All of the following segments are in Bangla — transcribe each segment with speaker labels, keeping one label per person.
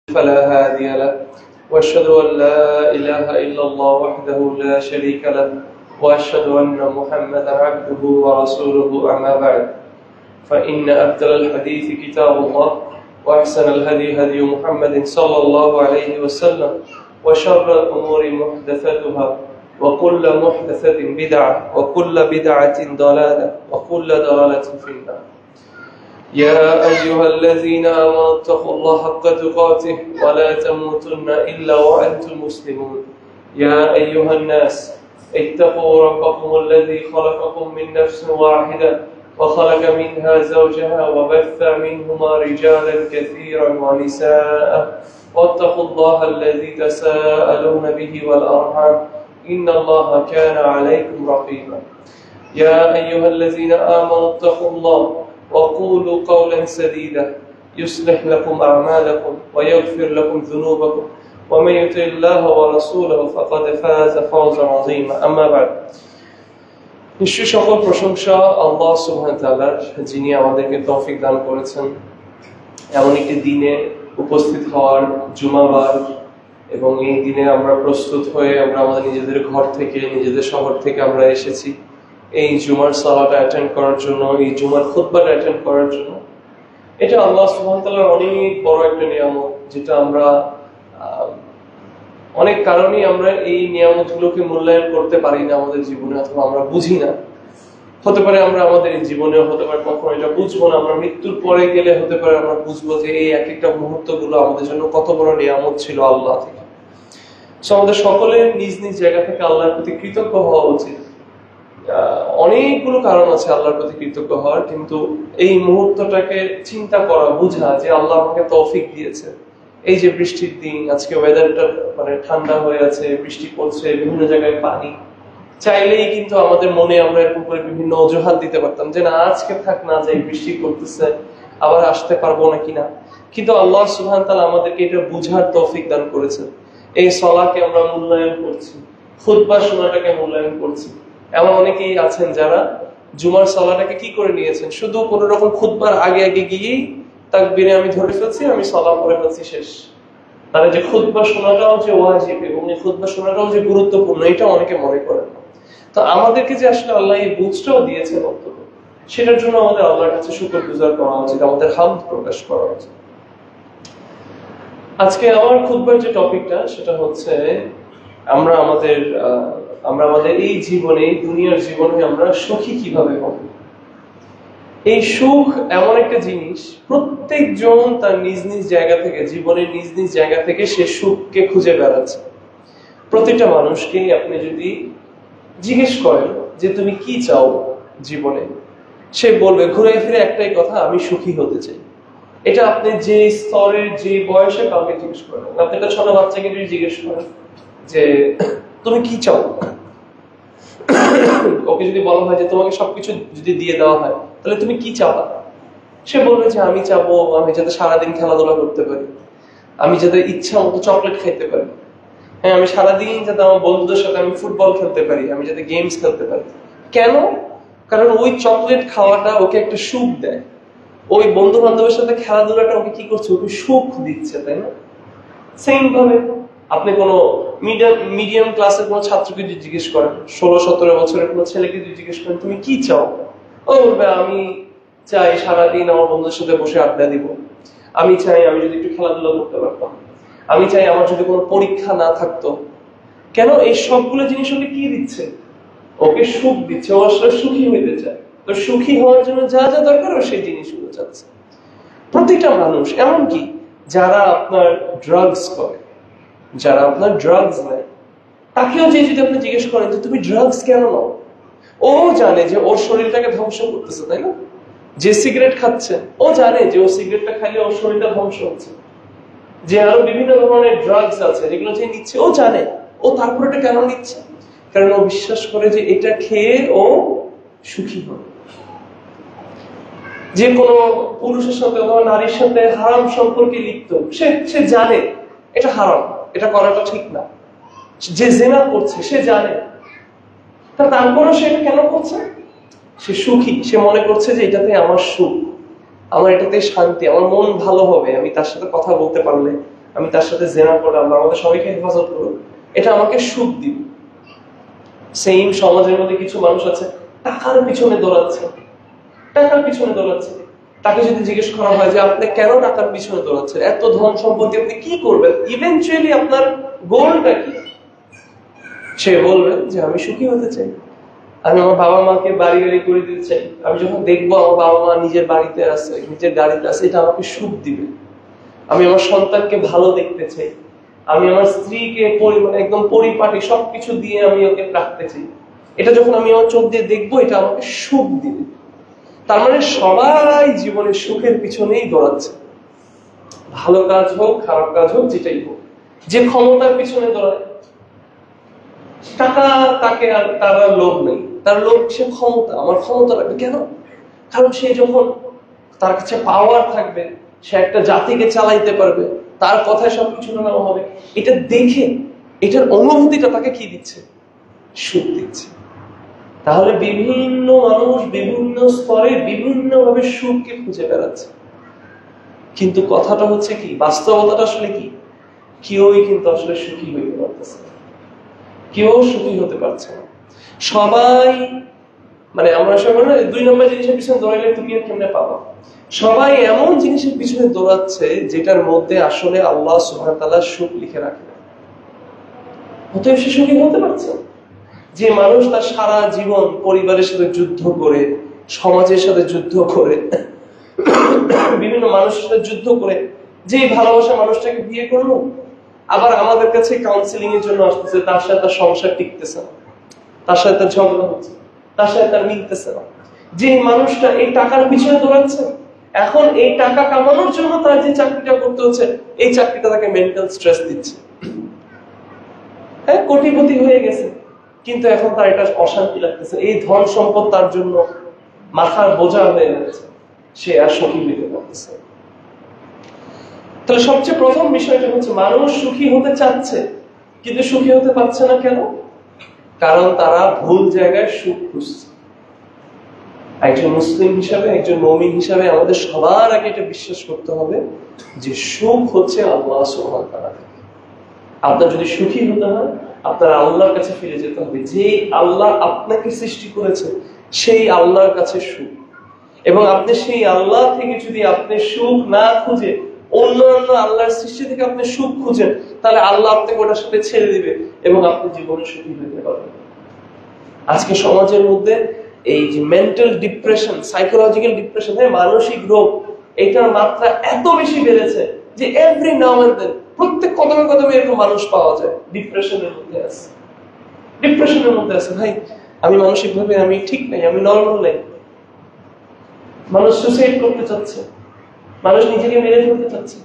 Speaker 1: فلا هادي له وأشهد أن لا إله إلا الله وحده لا شريك له وأشهد أن محمدا عبده ورسوله أما بعد فإن أفضل الحديث كتاب الله وأحسن الهدي هدي محمد صلى الله عليه وسلم وشر الأمور محدثاتها وكل محدثة بدعة وكل بدعة ضلالة وكل ضلالة في النار. يا أيها الذين آمنوا اتقوا الله حق تقاته ولا تموتن إلا وأنتم مسلمون. يا أيها الناس اتقوا ربكم الذي خلقكم من نفس واحدة وخلق منها زوجها وبث منهما رجالا كثيرا ونساء واتقوا الله الذي تساءلون به والأرحام إن الله كان عليكم رقيبا. يا أيها الذين آمنوا اتقوا الله وقولوا قولا سديدا يصلح لكم أعمالكم ويغفر لكم ذنوبكم ومن يطع الله ورسوله فقد فاز فوزا عظيما. أما بعد, নিশ্চয় সকল প্রশংসা আল্লাহ সুবহানাহু ওয়া তাআলার, যিনি আমাদেরকে তৌফিক দান করেছেন এমন একটি দিনে উপস্থিত হওয়ার, জুমাবার, এবং এই দিনে আমরা প্রস্তুত হয়ে আমরা আমাদের নিজেদের ঘর থেকে, নিজেদের শহর থেকে আমরা এসেছি এই জুমার সালাটা অ্যাটেন্ড করার জন্য, এই জুমার খুতবাটা অ্যাটেন্ড করার জন্য। এটা আল্লাহ সুবহানাহু ওয়া তাআলার অনেক বড় একটা নিয়ামত, যেটা আমরা অনেক কারণেই আমরা এই নিয়ামতগুলোকে মূল্যায়ন করতে পারি না আমাদের জীবনে, অথবা আমরা বুঝি না। হতে পারে আমরা আমাদের জীবনেও, হতে পারে কখনো এটা বুঝবো না, আমরা মৃত্যুর পরে গেলে হতে পারে আমরা বুঝবো যে এই এক একটা মুহূর্তগুলো আমাদের জন্য কত বড় নিয়ামত ছিল আল্লাহ থেকে। আমাদের সকলের নিজ নিজ জায়গা থেকে আল্লাহর প্রতি কৃতজ্ঞ হওয়া উচিত। অনেকগুলো কারণ আছে আল্লাহর প্রতি কৃতজ্ঞ হওয়ার, কিন্তু এই মুহূর্তটাকে চিন্তা করা, বুঝা যে আল্লাহ আমাকে তৌফিক দিয়েছে। এই যে বৃষ্টির দিন, আজকে ওয়েদারটা মানে ঠান্ডা হয়ে আছে, বৃষ্টি পড়ছে, বিভিন্ন জায়গায় পানি, চাইলেই কিন্তু আমাদের মনে আমরা এরকম করে বিভিন্ন অজুহাত দিতে পারতাম যে না, আজকে থাক, না যাই, বৃষ্টি করতেছে, আবার আসতে পারবো না কিনা। কিন্তু আল্লাহ সুবহানাহু ওয়া তাআলা আমাদেরকে এটা বুঝার তৌফিক দান করেছেন। এই সলাকে আমরা মূল্যায়ন করছি, খুতবা শোনাটাকে মূল্যায়ন করছি। এমন অনেকেই আছেন যারা জুমার সালাটাকে কি করে নিয়েছেন, শুধু কোন রকম খুতবার আগে আগে গিয়েই তাকবীরে আমি ধরে ফেলছি, আমি সালাত পড়ে ফেলছি, শেষ। তাহলে যে খুতবা শোনাটাও যে ওয়াজিব এবং এই খুতবা শোনাটাও যে গুরুত্বপূর্ণ, এটা অনেকে মনে করেন না। তো আমাদেরকে যে আসলে আল্লাহ এই বুঝটাও দিয়েছেন অন্তত, সেটার জন্য আমাদের আল্লাহর কাছে শুকরগুজার করা উচিত, আমাদের হামদ প্রকাশ করা উচিত। আজকে আমার খুতবার যে টপিকটা, সেটা হচ্ছে আমরা আমাদের এই জীবনে, এই দুনিয়ার জীবনে আমরা সুখী কিভাবে হব। এই সুখ এমন একটা জিনিস, প্রত্যেকজন তার নিজ নিজ জায়গা থেকে, জীবনের নিজ নিজ জায়গা থেকে সে সুখকে খুঁজে বেড়াচ্ছে। প্রতিটা মানুষকে আপনি যদি জিজ্ঞেস করেন যে তুমি কি চাও জীবনে, সে বলবে ঘুরে ফিরে একটাই কথা, আমি সুখী হতে চাই। এটা আপনি যে স্তরের, যে বয়সে কাউকে জিজ্ঞেস করেন, আপনি একটা ছোট বাচ্চাকে যদি জিজ্ঞেস করেন যে তুমি কি চাও, ওকে যদি বলা হয় যে তোমাকে সবকিছু যদি দিয়ে দেওয়া হয় তাহলে তুমি কি চাও, সে বলবে যে আমি চাবো আমি যাতে সারাদিন খেলাধুলা করতে পারি, আমি যাতে ইচ্ছা মতো চকলেট খাইতে পারি, হ্যাঁ, আমি সারাদিন যাতে আমার বন্ধুদের সাথে আমি ফুটবল খেলতে পারি, আমি যাতে গেমস খেলতে পারি। কেন? কারণ ওই চকলেট খাওয়াটা ওকে একটা সুখ দেয়, ওই বন্ধু বান্ধবের সাথে খেলাধুলাটা ওকে কি করছে, ওকে সুখ দিচ্ছে, তাই না? সেম ভাবে আপনি কোনো মিডিয়াম ক্লাসের কোনো ছাত্রকে যদি জিজ্ঞেস করেন, 16-17 বছরের কোনো ছেলেকে যদি জিজ্ঞেস করেন তুমি কি চাও, ও বলবে আমি চাই সারাদিন আমার বন্ধুদের সাথে বসে আড্ডা দিব, আমি চাই আমি যদি একটু খেলাধুলা করতে পারতাম, আমি চাই আমার যদি কোনো পরীক্ষা না থাকতো। কেন? এই সবগুলো জিনিস ওকে কি দিচ্ছে? ওকে সুখ দিচ্ছে, ও আসলে সুখী হইতে চায়। তো সুখী হওয়ার জন্য যা যা দরকার ও সেই জিনিসগুলো চাচ্ছে। প্রতিটা মানুষ, এমনকি যারা আপনার ড্রাগস করে, যারা আপনার ড্রাগস নেয়, তাকেও যে যদি আপনি জিজ্ঞেস করেন যে তুমি ড্রাগস কেন নাও, ও জানে যে ওর শরীরটাকে ধ্বংস করতেছে, তাই না? যে সিগারেট খাচ্ছে, ও জানে যে ও সিগারেটটা খাইলে ওর শরীরটা ধ্বংস হচ্ছে। যে আরো বিভিন্ন ধরনের ড্রাগস আছে যেগুলো যে নিচ্ছে, ও জানে, ও তারপর এটা কেন নিচ্ছে? কারণ ও বিশ্বাস করে যে এটা খেয়ে ও সুখী হবে। যে কোনো পুরুষের সাথে অথবা নারীর সাথে হারাম সম্পর্কে লিপ্ত, সে জানে এটা হারাম, এটা করাটা ঠিক না। যে জিনা করছে সে জানে, তারপরও সে কেন করছে? সে সুখী, সে মনে করছে যে এটাতে আমার সুখ, আমার এটাতে শান্তি, আমার মন ভালো হবে, আমি তার সাথে কথা বলতে পারলে, আমি তার সাথে জেনা করলে আল্লাহ আমাদের সবাইকে হেফাজত করুন, এটা আমাকে সুখ দিবে। সেম সমাজের মধ্যে কিছু মানুষ আছে টাকার পিছনে দৌড়াচ্ছে, টাকার পিছনে দৌড়াচ্ছে। তাকে যদি জিজ্ঞেস করা হয় যে আপনি কেন টাকার পিছনে দৌড়াচ্ছেন, এত ধন সম্পত্তি আপনি কি করবেন, ইভেনচুয়ালি আপনার গোলটা কি, সে বলবেন যে আমি সুখী হতে চাই, আমি আমার বাবা মাকে বাড়ি গাড়ি করে দিতে চাই, আমি যখন দেখবো আমার বাবা মা নিজের বাড়িতে আছে, নিজের গাড়িতে আছে, এটা আমাকে সুখ দিবে, আমি আমার সন্তানকে ভালো দেখতে চাই, আমি আমার স্ত্রীকে মানে একদম পরিপাটি সবকিছু দিয়ে আমি ওকে রাখতে চাই, এটা যখন আমি আমার চোখ দিয়ে দেখবো এটা আমাকে সুখ দিবে। তার মানে সবাই জীবনে সুখের পিছনেই দৌড়াচ্ছে, ভালো কাজ হোক খারাপ কাজ হোক যেটাই হোক। যে ক্ষমতার পিছনে দৌড়ায়, টাকা তাকে আর তার লোভ নেই, তার লোভ সে ক্ষমতা, আমার ক্ষমতা লাগবে কেন, কারণ সে যখন তার কাছে পাওয়ার থাকবে সে একটা জাতিকে চালাইতে পারবে, তার কথায় সবকিছু নেওয়া হবে, এটা দেখে এটার অনুভূতিটা তাকে কি দিচ্ছে, সুখ দিচ্ছে। তাহলে বিভিন্ন মানুষ বিভিন্ন স্তরে বিভিন্ন ভাবে সুখকে খুঁজে বেড়াচ্ছে, কিন্তু কথাটা হচ্ছে কি, বাস্তবতাটা আসলে কি, কেউই কিন্তু আসলে সুখী হইতে পারতেছে না, কেউ সুখী হতে পারছে না। সবাই মানে আমরা সবাই না 2 নম্বর জিনিসের পিছনে দৌড়াইলে তুমি আর কেমনে পাবা, সবাই এমন জিনিসের পিছনে দৌড়াচ্ছে যেটার মধ্যে আসলে আল্লাহ সুবহানাহু ওয়া তাআলা সুখ লিখে রাখেন, অতএব সে সুখী হতে পারছে না। যে মানুষ তার সারা জীবন পরিবারের সাথে যুদ্ধ করে, সমাজের সাথে যুদ্ধ করে, বিভিন্ন মানুষের সাথে যুদ্ধ করে যে ভালোবাসা মানুষটাকে বিয়ে করলো, আবার আমাদের কাছে কাউন্সিলিং এর জন্য আসতেছে, তার সাথে তার সংসার টিকতেছে না, তার সাথে তার ঝগড়া হচ্ছে, তার সাথে তার মিলতেছে না। যে মানুষটা এই টাকার পিছনে দৌড়াচ্ছে, এখন এই টাকা কামানোর জন্য তার যে চাকরিটা করতে হচ্ছে, এই চাকরিটা তাকে মেন্টাল স্ট্রেস দিচ্ছে। হ্যাঁ, কোটিপতি হয়ে গেছে কিন্তু এখন তার এটা অশান্তি লাগতেছে, এই ধন সম্পদ তার জন্য মাথার বোঝা হয়ে গেছে, সে আর সুখী হইতে পারতেছে। তাহলে সবচেয়ে প্রথম বিষয়টা হচ্ছে মানুষ সুখী হতে চাচ্ছে কিন্তু সুখী হতে পারছে না কেন, কারণ তারা ভুল জায়গায় সুখ খুঁজছে। একজন মুসলিম হিসাবে, একজন মুমিন হিসাবে আমাদের সবার আগে এটা বিশ্বাস করতে হবে যে সুখ হচ্ছে আল্লাহ সুবহানাহু ওয়া তাআলা থেকে। আপনার যদি সুখী হতে হয় আপনার আল্লাহর কাছে ফিরে যেতে হবে, যে আল্লাহ আপনাকে সৃষ্টি করেছে সেই আল্লাহর কাছে সুখ। এবং আপনি সেই আল্লাহ থেকে যদি আপনি সুখ না খুঁজে অন্যান্য আল্লাহর সৃষ্টি থেকে আপনি সুখ খুঁজেন, তাহলে আল্লাহ আপনাকে ওটার সাথে ছেড়ে দিবে এবং আপনি জীবনে সুখী হতে পারবেন। আজকে সমাজের মধ্যে এই যে মেন্টাল ডিপ্রেশন, সাইকোলজিক্যাল ডিপ্রেশন, মানসিক রোগ, এটার মাত্রা এত বেশি বেড়েছে যে এভরি নাও এন্ড দেন প্রত্যেক কদমে কদমে এরকম মানুষ পাওয়া যায় ডিপ্রেশনের মধ্যে আছে, ডিপ্রেশনের মধ্যে আছে। ভাই আমি মানসিকভাবে আমি ঠিক নাই, আমি নরমাল নাই। মানুষ সুসাইড করতে চাচ্ছে, মানুষ নিজেকে মেরে ফেলতে চাচ্ছে,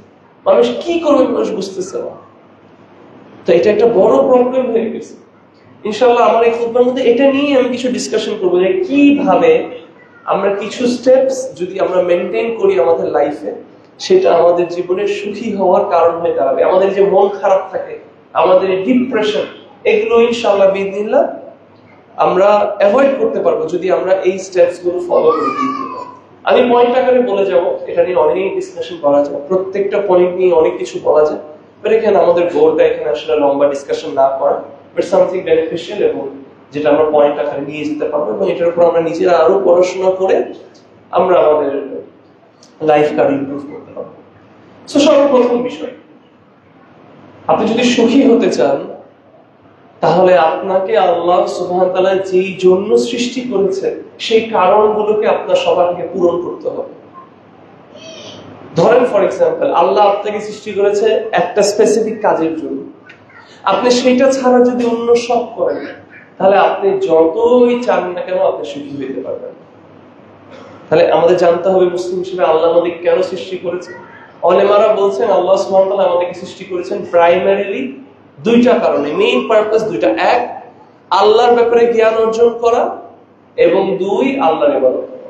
Speaker 1: মানুষ কি করবে মানুষ বুঝতেছে না। তো এটা একটা বড় প্রবলেম হয়ে গেছে। ইনশাআল্লাহ আমার এই খুতবার মধ্যে এটা নিয়ে আমি কিছু ডিসকাশন করবো যে কিভাবে আমরা কিছু স্টেপস যদি আমরা মেনটেন করি আমাদের লাইফে, সেটা আমাদের জীবনে সুখী হওয়ার কারণ হয়ে দাঁড়াবে। আমাদের যে মন খারাপ থাকে, আমাদের ডিপ্রেশন, এগুলো ইনশাআল্লাহ বিইذনিল্লাহ আমরা অ্যাভয়েড করতে পারবো যদি আমরা এই স্টেপস গুলো ফলো করে দিই। আমি পয়েন্ট আকারে বলে যাব, এটা নিয়ে অনেক ডিসকাশন করা যায়, প্রত্যেকটা পয়েন্ট নিয়ে অনেক কিছু বলা যায়, বাট এখানে আমাদের গোলটা এখানে আসলে লম্বা ডিসকাশন না করা, বাট সামথিং বেনিফিশিয়াল এবং যেটা আমরা পয়েন্ট আকারে নিয়ে যেতে পারবো এবং এটার উপর আমরা নিজেরা আরো পড়াশোনা করে আমরা আমাদের লাইফকে আরো ইমপ্রুভ করতে পারবো। সো সর্বপ্রথম বিষয়, আপনি যদি সুখী হতে চান তাহলে আপনাকে আল্লাহ সুবহানাহু ওয়া তাআলা যেই জন্য সৃষ্টি করেছে সেই কারণগুলোকে আপনার সবার আগে পূরণ করতে হবে। ধরেন ফর এক্সাম্পল, আল্লাহ আপনাকে সৃষ্টি করেছে একটা স্পেসিফিক কাজের জন্য, আপনি সেইটা ছাড়া যদি অন্য সব করেন তাহলে আপনি যতই চান না কেন আপনি সুখী হইতে পারবেন। তাহলে আমাদের জানতে হবে মুসলিম হিসেবে আল্লাহ আমাদের কেন সৃষ্টি করেছে। উলামারা বলছেন আল্লাহ সুবহানাহু ওয়া তাআলা আমাদেরকে সৃষ্টি করেছেন প্রাইমারিলি দুইটা কারণে, মেইন পারপাস দুইটা। এক, আল্লাহর ব্যাপারে জ্ঞান অর্জন করা এবং দুই, আল্লাহর ইবাদত করা।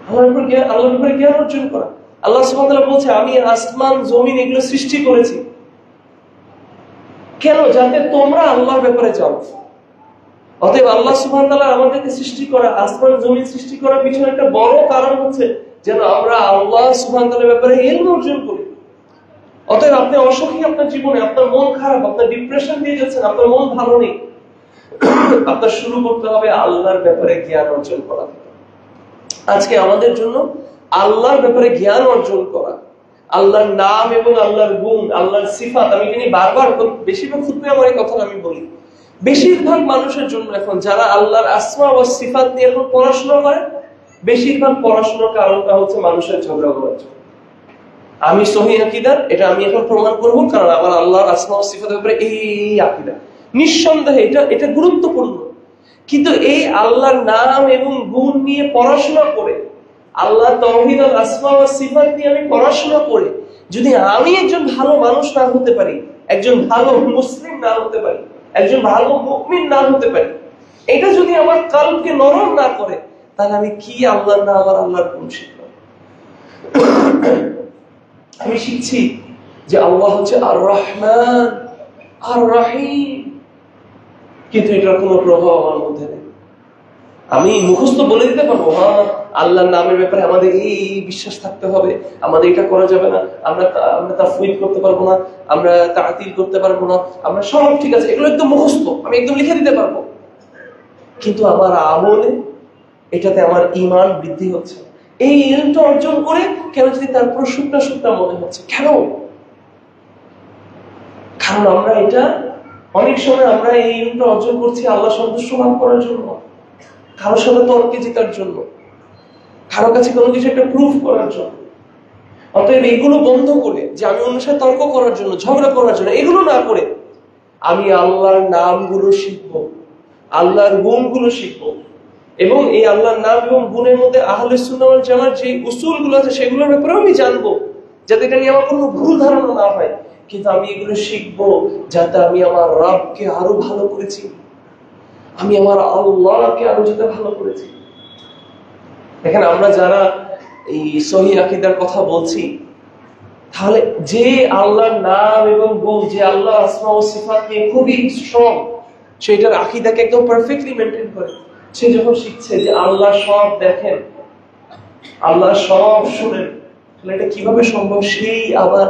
Speaker 1: আল্লাহর ব্যাপারে জ্ঞান অর্জন করা। আল্লাহ সুবহানাহু ওয়া তাআলা বলছে আমি আসমান জমিন এগুলো সৃষ্টি করেছি কেন, যাতে তোমরা আল্লাহর ব্যাপারে জানো। অতএব আল্লাহ সুবহানাহু ওয়া তাআলা আমাদেরকে সৃষ্টি করা, আসমান জমিন সৃষ্টি করার পিছনে একটা বড় কারণ হচ্ছে যেন আমরা আল্লাহ সুবহানাহু ওয়া তাআলার ব্যাপারে ইলম অর্জন করি। অতএব আপনি অসুখী, আপনার জীবনে আপনার মন খারাপ, আপনার ডিপ্রেশন দিয়ে যাচ্ছেন, আপনার মন ভালো নেই, আপনার শুরু করতে হবে আল্লাহর ব্যাপারে জ্ঞান অর্জন করা। আজকে আমাদের জন্য আল্লাহর ব্যাপারে জ্ঞান অর্জন করা, আল্লাহর নাম এবং আল্লাহর গুণ, আল্লাহর সিফাত। আমি জানি বারবার বেশিরভাগ খুতবে আমার এই কথা আমি বলি, বেশিরভাগ মানুষের জন্য এখন যারা আল্লাহর আসমা ও সিফাত নিয়ে এখন পড়াশোনা করে, বেশিরভাগ পড়াশোনার কারণটা হচ্ছে মানুষের ঝগড়া করার জন্য। আমি সহিহ আকীদা, এটা আমি এখন প্রমাণ করবো, কারণ আমার আল্লাহর আসমা ও সিফাতের ব্যাপারে এই আকীদা, নিঃসন্দেহে এটা গুরুত্বপূর্ণ। কিন্তু এই আল্লাহর নাম এবং গুণ নিয়ে পড়াশোনা করে, আল্লাহ তাওহীদ আল আসমা ওয়া সিফাত নিয়ে আমি পড়াশোনা করে যদি আমি একজন ভালো মানুষ না হতে পারি, একজন ভালো মুসলিম না হতে পারি, একজন ভালো মুমিন না হতে পারি, এটা যদি আমার কলবকে নরম না করে, তাহলে আমি কি আল্লাহর নাম আর আল্লাহর গুণ শিখব? আমি শিখছি যে আল্লাহ হচ্ছে আর রহমান আর রহিম, কিন্তু এটার কোনো প্রভাব আমার মধ্যে নেই। আমি মুখস্থ বলে দিতে পারবো, হ্যাঁ আল্লাহর নামের ব্যাপারে আমাদের এই বিশ্বাস থাকতে হবে, আমাদের এটা করা যাবে না, আমরা তাফউইদ করতে পারবো না, আমরা তা'তিল করতে পারবো না, আমরা সব ঠিক আছে, এগুলো একদম মুখস্থ আমি একদম লিখে দিতে পারবো। কিন্তু আমার আমলে এটাতে আমার ঈমান বৃদ্ধি হচ্ছে। এই ইলমটা অর্জন করে কেন যদি তারপর শুকনা মনে হচ্ছে, কেন? কারণ আমরা এটা অনেক সময় আমরা এই ইলমটা অর্জন করছি আল্লাহ সন্তুষ্ট লাভ করার জন্য, কারোর সাথে তর্কে জেতার জন্য, কারো কাছে কোনো কিছু একটা প্রুফ করার জন্য। অতএব এগুলো বন্ধ করে, যে আমি অন্যের সাথে তর্ক করার জন্য, ঝগড়া করার জন্য, এগুলো না করে আমি আল্লাহর নামগুলো শিখবো, আল্লাহর গুণগুলো শিখবো, এবং এই আল্লাহর নাম এবং গুণের মধ্যে আহলে সুন্নাহ ওয়াল জামাত যে উসুলগুলো আছে সেগুলোর ব্যাপারে আমি জানবো, যাতে এটা নিয়ে আমার কোনো ভুল ধারণা না হয়। কিন্তু আমি এগুলো শিখবো যাতে আমি আমার রবকে আরো ভালো করেছি, আমি আমার আল্লাহকে আরো যাতে ভালো করেছি। দেখেন, আমরা যারা এই সহিহ আকীদার কথা বলছি, তাহলে যে আল্লাহর নাম এবং গুণ, যে আল্লাহ আসমা ও সিফাত নিয়ে খুবই স্ট্রং, সেটার আকীদাকে একদম পারফেক্টলি মেইনটেইন করে, সে যখন শিখছে যে আল্লাহ সব দেখেন, আল্লাহ সব শুনেন, তাহলে এটা কিভাবে সম্ভব? সেই আবার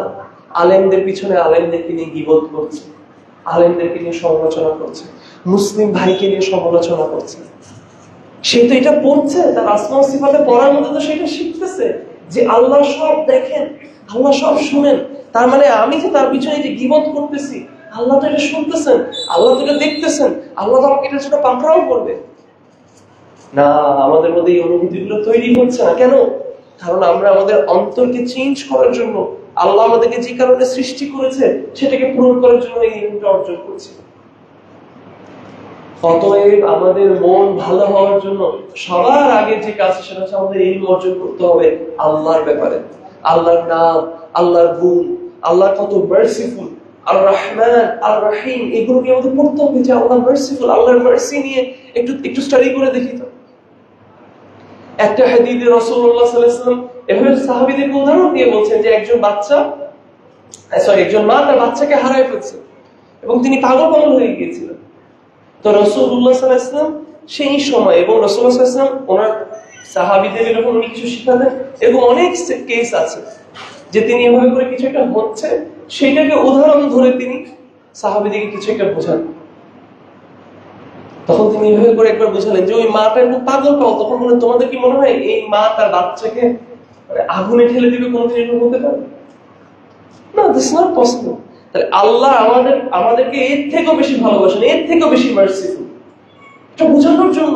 Speaker 1: আলেমদের পিছনে আলেমদেরকে নিয়ে গীবত করছে, আলেমদেরকে নিয়ে সমালোচনা করছে, মুসলিম ভাইকে নিয়ে সমালোচনা করছে। সে তো এটা পড়ছে, তার আসমা ও সিফাতে পড়ার মধ্যে তো সেটা শিখতেছে যে আল্লাহ সব দেখেন, আল্লাহ সব শুনেন। তার মানে আমি যে তার পিছনে যে গীবত করতেছি, আল্লাহ তো এটা শুনতেছেন, আল্লাহ তো এটা দেখতেছেন, আল্লাহ তো আমাকে এটা সেটা পাকড়াও করবে না। আমাদের মধ্যে এই অনুভূতিগুলো তৈরি হচ্ছে না কেন? কারণ আমরা আমাদের অন্তরকে চেঞ্জ করার জন্য, আল্লাহ আমাদেরকে যে কারণে সৃষ্টি করেছে সেটাকে পূরণ করার জন্য এই ইলমটা অর্জন করছি। অতএব আমাদের মন ভালো হওয়ার জন্য সবার আগে যে কাজ, সেটা হচ্ছে আমাদের ইলম অর্জন করতে হবে আল্লাহর ব্যাপারে, আল্লাহর নাম, আল্লাহর গুণ, আল্লাহ কত মার্সিফুল, আর রহমান আর রহিম, এগুলো নিয়ে আমাদের পড়তে হবে যে আল্লাহ মার্সিফুল, আল্লাহর মার্সি নিয়ে একটু স্টাডি করে দেখি তো। একটা হাদিসে রাসূলুল্লাহ সাল্লাল্লাহু আলাইহি ওয়াসাল্লাম এভাবে সাহাবীদেরকে উদাহরণ দিয়ে বলছেন যে একজন মা তার বাচ্চাকে হারায় ফেলছে এবং তিনি পাগল হয়ে গিয়েছিলেন। তো রাসূলুল্লাহ সাল্লাল্লাহু আলাইহি ওয়াসাল্লাম সেই সময়, এবং রাসূলুল্লাহ সাল্লাল্লাহু আলাইহি ওয়াসাল্লাম ওনার সাহাবীদের এরকম উনি কিছু শিখাতেন, এরকম অনেক কেস আছে যে তিনি এভাবে করে কিছু একটা হচ্ছে, সেটাকে উদাহরণ ধরে তিনি সাহাবীদেরকে কিছু একটা বোঝান। তখন তিনি এভাবে করে একবার বোঝালেন যে ওই মাটা এরকম পাগল পাও, তখন বলে তোমাদের কি মনে হয় এই মা তার বাচ্চাকে আগুনে ঠেলে দিবে? কোনদিন এরকম হতে পারে না, দিস ইজ নট পসিবল। তাহলে আল্লাহ আমাদেরকে এর থেকেও বেশি ভালোবাসেন, এর থেকেও বেশি মার্সিফুল, এটা বোঝানোর জন্য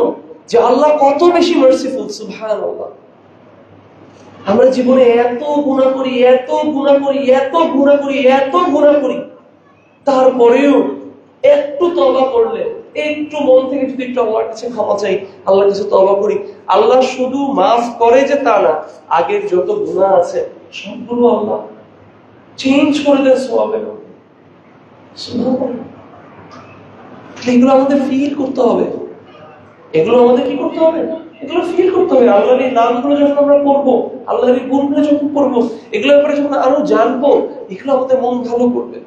Speaker 1: যে আল্লাহ কত বেশি মার্সিফুল। সুবহানাল্লাহ। আমরা জীবনে এত গুনাহ করি, তারপরেও একটু তওবা করলে, একটু মন থেকে যদি একটু আল্লাহর কাছে ক্ষমা চাই, আল্লাহর কাছে তওবা করি, আল্লাহ শুধু মাফ করে যে তা না, আগের যত গুনাহ আছে সবগুলো আল্লাহ চেঞ্জ করে দেন সওয়াবের মধ্যে। সুবহানাল্লাহ। এগুলো আমাদের ফিল করতে হবে, এগুলো আমাদের কি করতে হবে? এগুলো ফিল করতে হবে। আল্লাহর এই নামগুলো যখন আমরা পড়বো, আল্লাহর এই গুণগুলো যখন পড়বো, এগুলোর ব্যাপারে যখন আরো জানবো, এগুলো আমাদের মন ভালো করবে।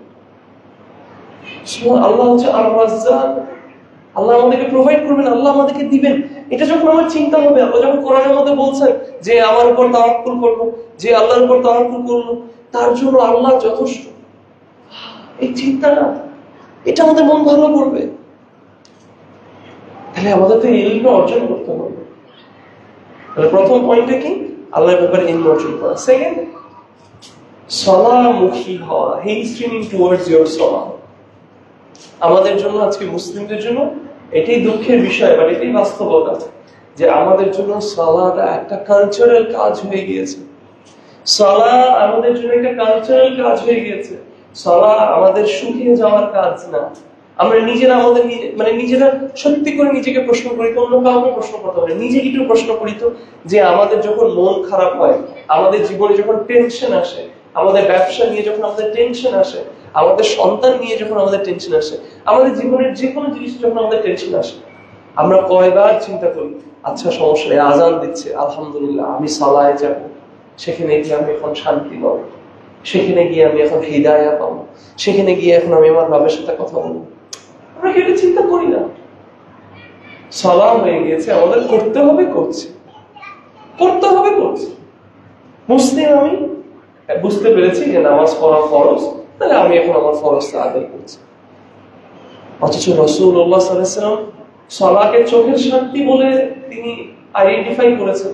Speaker 1: আল্লাহ হচ্ছে আর রাজ্জাক, আল্লাহ আমাদেরকে প্রোভাইড করবেন, আল্লাহ আমাদেরকে দিবেন। এটা যখন আমার চিন্তা হবে, আল্লাহ যখন কোরআনের মধ্যে বলছেন যে আমার উপর তাওয়াক্কুল করলো, যে আল্লাহর উপর তাওয়াক্কুল করলো, তার জন্য আল্লাহ যথেষ্ট। এই চিন্তাটা, এটা আমাদের মন ভালো করবে। তাহলে আমাদের তো ইলম অর্জন করতে হবে। তাহলে প্রথম পয়েন্টে কি? আল্লাহর ব্যাপারে ইলম অর্জন করা। সেকেন্ড, সালামুখী হওয়া, হেস্টেনিং টুয়ার্ডস ইওর সালাম। আমাদের জন্য, আজকে মুসলিমদের জন্য এটাই দুঃখের বিষয়, বাট এটাই বাস্তবতা, যে আমাদের জন্য সালাটা একটা কালচারাল কাজ হয়ে গিয়েছে। সালা আমাদের জন্য একটা কালচারাল কাজ হয়ে গিয়েছে। সালা আমাদের শুকিয়ে যাওয়ার কাজ না। আমরা নিজেরা আমাদের নিজেরা সত্যি করে নিজেকে প্রশ্ন করি তো, অন্য কাউকে প্রশ্ন করতে হবে, নিজেকে একটু প্রশ্ন করি তো, যে আমাদের যখন মন খারাপ হয়, আমাদের জীবনে যখন টেনশন আসে, আমাদের ব্যবসা নিয়ে যখন আমাদের টেনশন আসে, আমাদের সন্তান নিয়ে যখন আমাদের টেনশন আসে, আমাদের জীবনের যে কোনো জিনিস যখন আমাদের টেনশন আসে, আমরা কয়বার চিন্তা করি, আচ্ছা সমস্যা নেই, আজান দিচ্ছে, আলহামদুলিল্লাহ, আমি সালায় যাব, সেখানে গিয়ে আমি এখন শান্তি পাবো, সেখানে গিয়ে আমি এখন হিদায়া পাবো, সেখানে গিয়ে এখন আমি আমার বাবার সাথে কথা বলবো। আমরা কি এটা চিন্তা করি না? সালাম হয়ে গিয়েছে, আমাদের করতে হবে, করছি, করতে হবে, করছি। মুসলিম আমি বুঝতে পেরেছি যে নামাজ পড়া ফরজ, তাহলে আমি এখন আমার ফরজটা আদায় করছি। অথচ রাসূলুল্লাহ সাল্লাল্লাহু আলাইহি ওয়াসাল্লাম সালাকে চোখের শান্তি বলে তিনি আইডেন্টিফাই করেছেন।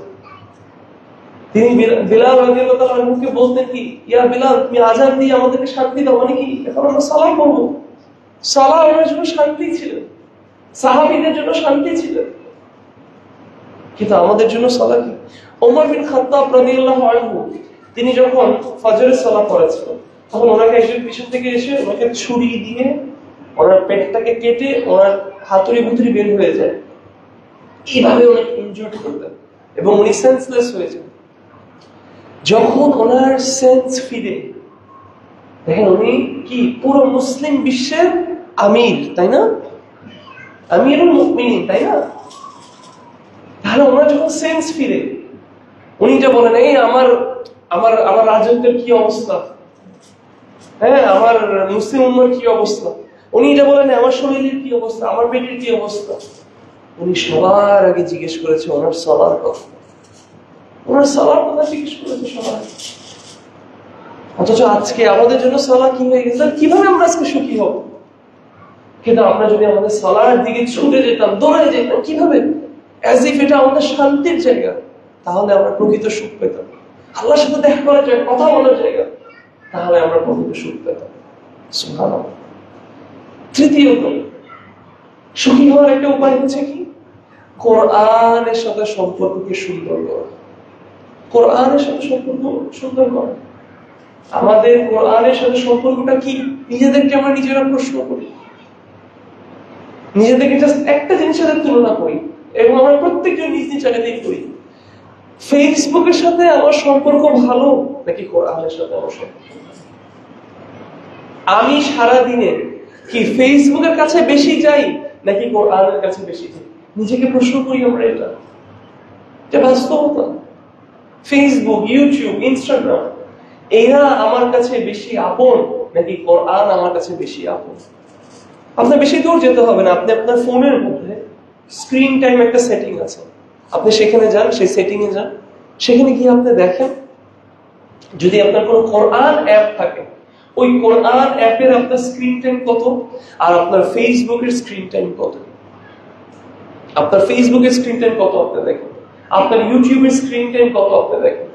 Speaker 1: তিনি বিলাল রাদিয়াল্লাহু তাআলা আনহুকে বলতেন কি, ইয়া বিলাল, তুমি আযান দিয়ে আমাদেরকে শান্তি দাও, মানে কি এখন আমরা সালাম পড়বো। সালাহ ওনার জন্য শান্তি ছিল, সাহাবীদের জন্য শান্তি ছিল, কিন্তু আমাদের জন্য সালাহ কি? ওমর বিন খাত্তাব রাদিয়াল্লাহু আনহু তিনি যখন ফজরের সালাহ পড়েছিলেন, তখন ওনাকে একজন পিছন থেকে এসে ওনাকে ছুরি দিয়ে ওনার পেটটাকে কেটে ওনার হাতুড়ি ভুতুড়ি বের হয়ে যায়, এইভাবে ওনাকে ইনজুর্ড করতেন এবং উনি সেন্সলেস হয়ে যান। যখন ওনার সেন্স ফিরে, দেখেন উনি কি পুরো মুসলিম বিশ্বের আমির, তাই না? আমিরুল মুমিনিন, তাই না? তাহলে ওনার যখন সেন্স ফিরে, উনি এটা বলেন, এই আমার আমার আমার রাজত্বের কি অবস্থা, হ্যাঁ আমার মুসলিম উম্মার কি অবস্থা, উনি এটা বলেন আমার শরীরের কি অবস্থা, আমার পেটের কি অবস্থা। উনি সবার আগে জিজ্ঞেস করেছে ওনার সালার কথা, ওনার সালার কথা জিজ্ঞেস করেছে সবার। অথচ আজকে আমাদের জন্য সালাহ কি হয়ে গেছে, কিভাবে আমরা আজকে সুখী হব? কিন্তু আমরা যদি আমাদের সালার দিকে ছুটে যেতাম, দৌড়ে যেতাম, কিভাবে, অ্যাজ ইফ এটা আমাদের শান্তির জায়গা, তাহলে আমরা প্রকৃত সুখ পেতাম। আল্লাহর সাথে দেখা করার জায়গা, কথা বলার জায়গা, তাহলে আমরা প্রকৃত সুখ পেতাম। সুবহানাল্লাহ। তৃতীয়ত, সুখী হওয়ার একটা উপায় হচ্ছে কি? কোরআনের সাথে সম্পর্ককে সুন্দর করা। কোরআনের সাথে সম্পর্ক সুন্দর করা। আমাদের কোরআনের সাথে সম্পর্কটা কি? নিজেদেরকে আমরা নিজেরা প্রশ্ন করি, নিজেদেরকে জাস্ট একটা জিনিসের সাথে তুলনা করি, এবং আমরা প্রত্যেকজন নিজ নিজ জায়গাতেই করি। ফেসবুকের সাথে আমার সম্পর্ক ভালো নাকি কোরআনের সাথে আমার সম্পর্ক? আমি সারা দিনে কি ফেসবুকের কাছে বেশি যাই নাকি কোরআনের কাছে বেশি যাই? নিজেকে প্রশ্ন করি আমরা। এটা বাস্তবতা। ফেসবুক, ইউটিউব, ইনস্টাগ্রাম, এরা আমার কাছে বেশি আপন নাকি কোরআন আমার কাছে বেশি আপন? আপনার বেশি দূর যেতে হবে না, আপনি আপনার ফোনের মধ্যে স্ক্রিন টাইম একটা সেটিং আছে, আপনি সেখানে যান, সেই সেটিং এ যান, সেখানে গিয়ে আপনি দেখেন যদি আপনার কোনো কোরআন অ্যাপ থাকে, ওই কোরআন অ্যাপের আপনার স্ক্রিন টাইম কত আর আপনার ফেসবুকের স্ক্রিন টাইম কত। আপনার ফেসবুকের স্ক্রিন টাইম কত আপনি দেখেন, আপনার ইউটিউবের স্ক্রিন টাইম কত আপনি দেখেন।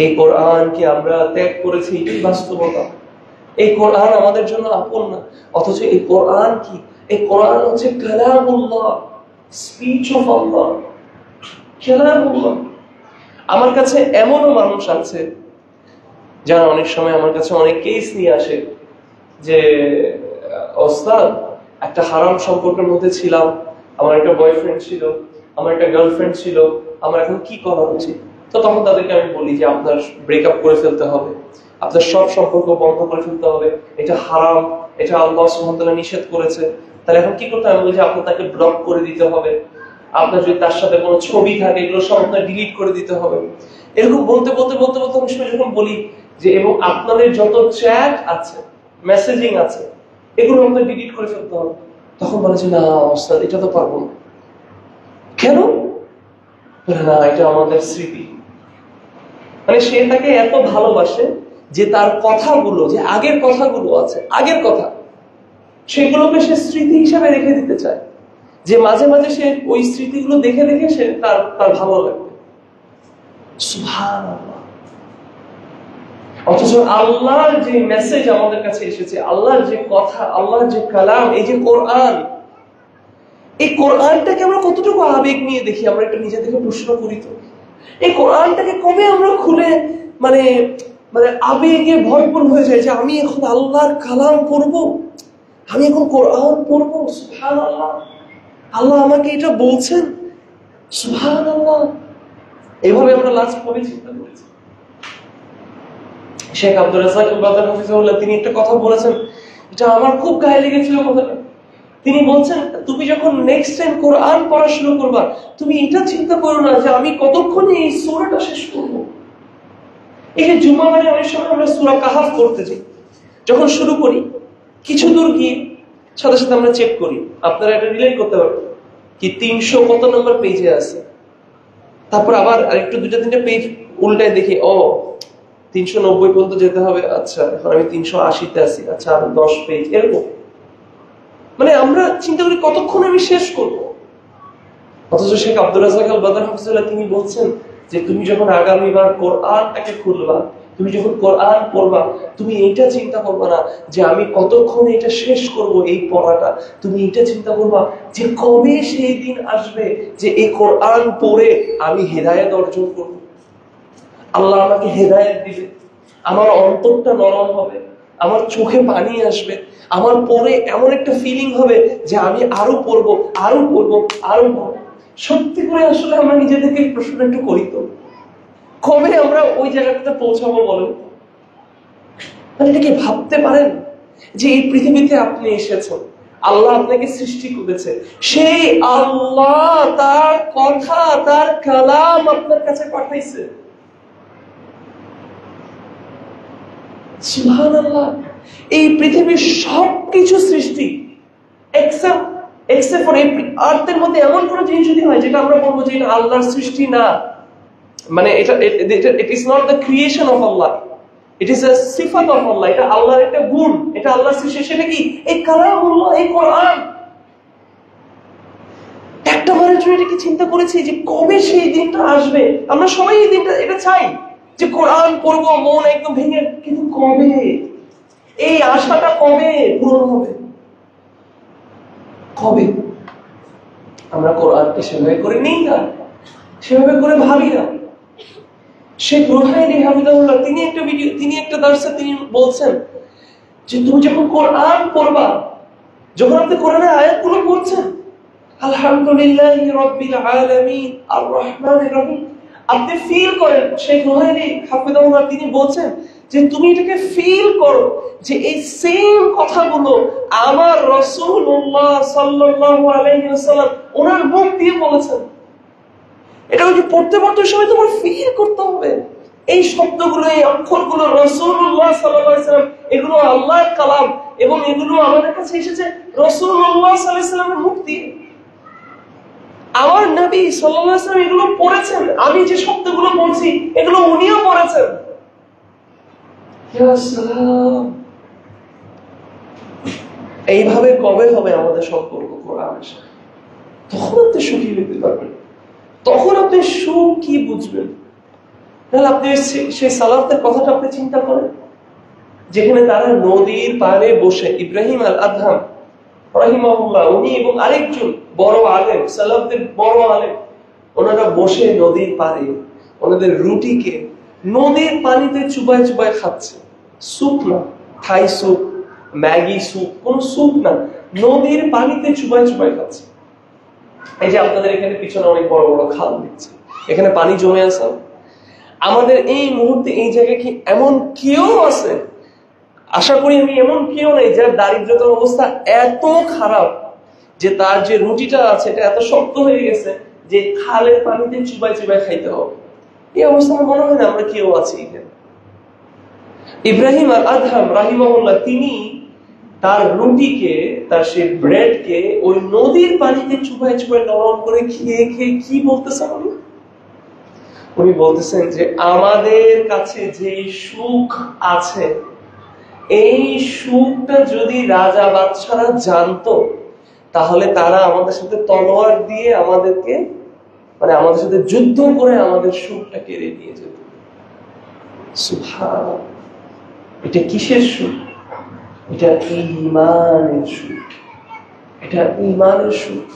Speaker 1: এই কোরআনকে আমরা ত্যাগ করেছি, এটাই বাস্তবতা। এই কোরআন আমাদের জন্য আপন না, অথচ এই কোরআন কি? এই কোরআন হচ্ছে কালামুল্লাহ, স্পিচ অফ আল্লাহ, কালামুল্লাহ। আমার কাছে এমনও মানুষ আছে যারা অনেক সময় আমার কাছে অনেক কেস নিয়ে আসে যে ওস্তাদ, একটা হারাম সম্পর্কের মধ্যে ছিলাম, আমার একটা বয়ফ্রেন্ড ছিল, আমার একটা গার্লফ্রেন্ড ছিল, আমার এখন কি করা উচিত? তো তখন তাদেরকে আমি বলি যে আপনার ব্রেকআপ করে ফেলতে হবে, আপনার সব সম্পর্ক বন্ধ করে ফেলতে হবে, এটা হারাম, এটা আল্লাহ সুবহানাহু ওয়া তাআলা নিষেধ করেছে। তাহলে এখন কি করতে হবে? আমি বলি যে আপনার তাকে ব্লক করে দিতে হবে, আপনার যদি তার সাথে কোনো ছবি থাকে এগুলো সব আপনার ডিলিট করে দিতে হবে। এরকম বলতে বলতে বলতে বলতে আমি যখন বলি যে এবং আপনাদের যত চ্যাট আছে, মেসেজিং আছে, এগুলো আপনার ডিলিট করে ফেলতে হবে, তখন বলে যে না ওস্তাদ এটা তো পারবো না। কেন? বলে না এটা আমাদের স্মৃতি। মানে সে তাকে এত ভালোবাসে যে তার কথাগুলো, যে আগের কথাগুলো আছে, আগের কথা, সেগুলোকে সে স্মৃতি হিসাবে রেখে দিতে চায়, যে মাঝে মাঝে সে ওই স্মৃতিগুলো দেখে দেখে সে তার ভালো লাগবে। সুবহানাল্লাহ। অথচ আল্লাহর যে মেসেজ আমাদের কাছে এসেছে, আল্লাহর যে কথা, আল্লাহর যে কালাম, এই যে কোরআন, এই কোরআনটাকে আমরা কতটুকু আবেগ নিয়ে দেখি, আমরা একটা নিজে থেকে প্রশ্ন করি তো। এই কোরআনটাকে কবে আমরা খুলে মানে মানে আবেগে ভরপুর হয়ে যায় যে আমি এখন আল্লাহর কালাম পড়বো, আমি এখন কোরআন পড়বো। সুবহানাল্লাহ, আল্লাহ আমাকে এটা বলছেন। সুবহানাল্লাহ। এইভাবে আমরা লাস্ট কবে চিন্তা করেছি? শেখ আব্দুর রাজ্জাক আল-বাদার হাফিজাহুল্লাহ তিনি একটা কথা বলেছেন, এটা আমার খুব গায়ে লেগেছিল কথাটা। তিনি বলছেন, তুমি যখন নেক্সট টাইম কোরআন পড়া শুরু করবা, তুমি এটা চিন্তা করো না যে আমি কতক্ষণে এই সূরাটা শেষ করব। এই যে জুমাবারে অনেক সময় আমরা সূরা কাহাফ পড়তে যাই, যখন শুরু করি কিছু দূর গিয়ে সাথে সাথে আমরা চেক করি, আপনারা এটা রিলেট করতে পারবেন কি 300 কত নম্বর পেজে আছে, তারপর আবার আরেকটু 2-3টা পেজ উল্টায় দেখি, ও 390 পর্যন্ত যেতে হবে, আচ্ছা এখন আমি 380-তে আছি, আচ্ছা আরো 10 পেজ, এরকম। মানে আমরা চিন্তা করি কতক্ষণ আমি শেষ করব। অথচ শেখ আব্দুর রাজ্জাক আল-বাদার হাফিজাহুল্লাহ তিনি বলছেন যে তুমি যখন আগামীবার কোরআনটাকে খুলবা, তুমি যখন কোরআন পড়বা, তুমি এইটা চিন্তা করবা না যে আমি কতক্ষণ এটা শেষ করব এই পড়াটা, তুমি এটা চিন্তা করবা যে কবে সেই দিন আসবে যে এই কোরআন পড়ে আমি হেদায়েত অর্জন করব, আল্লাহ আমাকে হেদায়েত দিবে, আমার অন্তরটা নরম হবে, আমার চোখে পানি আসবে, আমার পরে এমন একটা ফিলিং হবে যে আমি আরো পড়বো, আরো পড়বো, আরো পড়বো। সত্যি করে আসলে আমরা নিজেদেরকে এই প্রশ্নটা একটু করি তো, কবে আমরা ওই জায়গাটাতে পৌঁছাবো বলেন? মানে এটাকে ভাবতে পারেন যে এই পৃথিবীতে আপনি এসেছেন, আল্লাহ আপনাকে সৃষ্টি করেছে, সেই আল্লাহ তার কথা, তার কালাম আপনার কাছে পাঠাইছে। সুবহানাল্লাহ। এই পৃথিবীর সবকিছু সৃষ্টি এক্সেপ্ট ফর এই আর্থের মধ্যে এমন কোন জিনিস যদি হয় যেটা আমরা বলবো যে এটা আল্লাহর সৃষ্টি না, মানে it is not the creation of Allah, it is a সিফাত অফ আল্লাহ, এটা আল্লাহর একটা গুণ, এটা আল্লাহর সৃষ্টি। সেটা কি? এই কালামুল্লাহ, এই কোরআন। একটা বারের জন্য এটা কি চিন্তা করেছি যে কবে সেই দিনটা আসবে? আমরা সবাই এই দিনটা এটা চাই যে কোরআন পড়বো, মন একদম ভেঙে, কিন্তু কবে? এই আশাটা কবে পূরণ হবে? কবে? আমরা কোরআনকে সেভাবে করে নিই না, সেভাবে করে ভাবি না। শেখ রুহাইনী হাফিজাহুল্লাহ তিনি একটা দার্সে তিনি বলছেন যে তুমি যখন কোরআন পড়বা, যখন আপনি কোরআনের আয়াতগুলো পড়ছেন, আলহামদুলিল্লাহি রাব্বিল আলামিন আর রহমানির রহিম, আপনি ফিল করেন, শেখ রুহাইনী হাফিজাহুল্লাহ তিনি বলছেন যে তুমি এটাকে ফিল করো যে এই সেম কথাগুলো আমার রাসূলুল্লাহ সাল্লাল্লাহু আলাইহি ওয়াসাল্লাম ওনার মুখ দিয়ে বলেছেন। এটা ওই যে পড়তে পড়তে সময় তোমার ফিল করতে হবে এই শব্দগুলো, এই অক্ষরগুলো রাসূলুল্লাহ সাল্লাল্লাহু আলাইহি ওয়াসাল্লাম, এগুলো আল্লাহর কালাম এবং এগুলো আমাদের কাছে এসেছে রাসূলুল্লাহ সাল্লাল্লাহু আলাইহি ওয়াসাল্লামের মুখ দিয়ে। আমার নবী সাল্লাল্লাহু আলাইহি ওয়াসাল্লাম এগুলো পড়েছেন, আমি যে শব্দগুলো বলছি এগুলো উনিও পড়েছেন। ইয়া সালাম। এইভাবে কবে হবে আমাদের সম্পর্ক কোরআনের সাথে? তখন আপনি সুখী হতে পারবেন, তখন আপনি সুখ কি বুঝবেন। তাহলে আপনি সেই সালাতের কথাটা আপনি চিন্তা করেন, যেখানে তারা নদীর পাড়ে বসে, ইব্রাহিম আল-আদহাম রাহিমাহুল্লাহ উনি এবং আরেকজন বড় আলেম, সালাফদের বড় আলেম, ওনারা বসে নদীর পাড়ে ওনাদের রুটিকে নদীর পানিতে চুবায় চুবায় খাচ্ছে। স্যুপ না, থাই স্যুপ, ম্যাগি স্যুপ, কোন স্যুপ না, নদীর পানিতে চুবায় চুবায় খাচ্ছে। এই যে আপনাদের এখানে পিছনে অনেক বড় বড় খাল দেখছে, এখানে পানি জমে আছে। আমাদের এই মুহূর্তে এই জায়গায় কি এমন কেউ আছে, আশা করি আমি এমন কেউ নেই যার দারিদ্রতার অবস্থা এত খারাপ যে তার যে রুটিটা আছে এটা এত শক্ত হয়ে গেছে যে খালের পানিতে চুবাই চুবাই খাইতে হবে। এই অবস্থা মনে হয় না আমরা কেউ আছি এখানে। ইব্রাহিম আল-আদহাম রাহিমাহুল্লাহ তিনি তার রুটিকে, তার সেই ব্রেডকে ওই নদীর পানিতে চুবাই চুবাই নরম করে খেয়ে খেয়ে কি বলতেছেন উনি? উনি বলতেছেন যে আমাদের কাছে যে সুখ আছে, এই সুখটা যদি রাজা বাদশারা জানতো, তাহলে তারা আমাদের সাথে তলোয়ার দিয়ে আমাদেরকে, মানে আমাদের সাথে যুদ্ধ করে আমাদের সুখটা কেড়ে নিয়ে যেত। সুবহানাল্লাহ। এটা কিসের সুখ? এটা ঈমানের সুখ। এটা ঈমানের সুখ।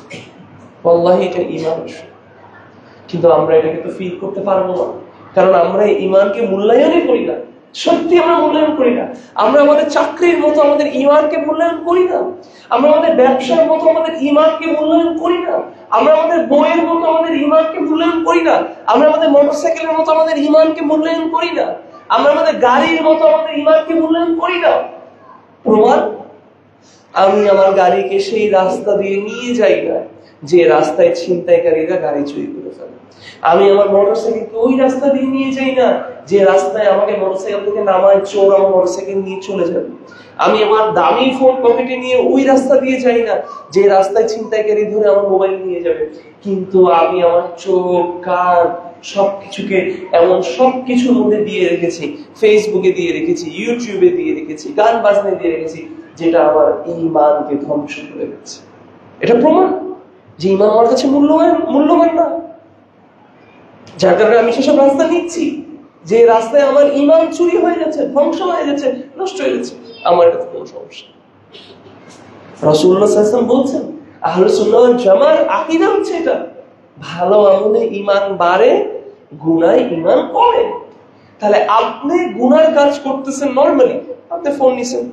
Speaker 1: আল্লাহি এটা ঈমানের সুখ। কিন্তু আমরা এটাকে তো ফিল করতে পারবো না, কারণ আমরা ঈমানকে মূল্যায়নই করি না। সত্যি আমরা মূল্যায়ন করি না। আমরা আমাদের চাকরির মতো আমাদের ঈমানকে মূল্যায়ন করি না। আমরা আমাদের ব্যবসার মতো আমাদের ঈমানকে মূল্যায়ন করি না। আমরা আমাদের বইয়ের মতো আমাদের ঈমানকে মূল্যায়ন করি না। আমরা আমাদের মোটরসাইকেলের মতো আমাদের ঈমানকে মূল্যায়ন করি না। আমরা আমাদের গাড়ির মতো আমাদের ঈমানকে মূল্যায়ন করি না। প্রমাণ, আমি আমার গাড়িকে সেই রাস্তা দিয়ে নিয়ে যাই না যে রাস্তায় ছিনতাইকারীরা গাড়ি চুরি করে ফেলে। আমি আমার মোটরসাইকেলকে ওই রাস্তা দিয়ে নিয়ে যাই না যে রাস্তায় আমাকে মোটরসাইকেল থেকে নামায় চোর আমার মোটরসাইকেল নিয়ে চলে যাবে। আমি আমার দামি ফোন পকেটে নিয়ে ওই রাস্তা দিয়ে যাই না যে রাস্তায় ছিনতাইকারী ধরে আমার মোবাইল নিয়ে যাবে। কিন্তু আমি আমার চোখ, কান সবকিছুকে এমন সবকিছুর মধ্যে দিয়ে রেখেছি, ফেসবুকে দিয়ে রেখেছি, ইউটিউবে দিয়ে রেখেছি, গান বাজনায় দিয়ে রেখেছি, যেটা আমার ঈমানকে ধ্বংস করে দিচ্ছে। এটা প্রমাণ যে ঈমান আমার কাছে মূল্যবান না। যার কারণে আমি সেসব রাস্তা নিচ্ছি যে রাস্তায় আমার ঈমান চুরি হয়ে যাচ্ছে, ধ্বংস হয়ে যাচ্ছে, নষ্ট হয়ে যাচ্ছে। আমার এটা কোনো সমস্যা। রাসূলুল্লাহ সাল্লাল্লাহু আলাইহি ওয়াসাল্লাম বলছেন, আহলে সুন্নাহ ওয়াল জামার আকীদা হচ্ছে এটা, ভালো আমলে ঈমান বাড়ে, গুনাহে ঈমান কমে। তাহলে আপনি গুনার কাজ করতেছেন নরমালি, আপনি ফোন নিছেন,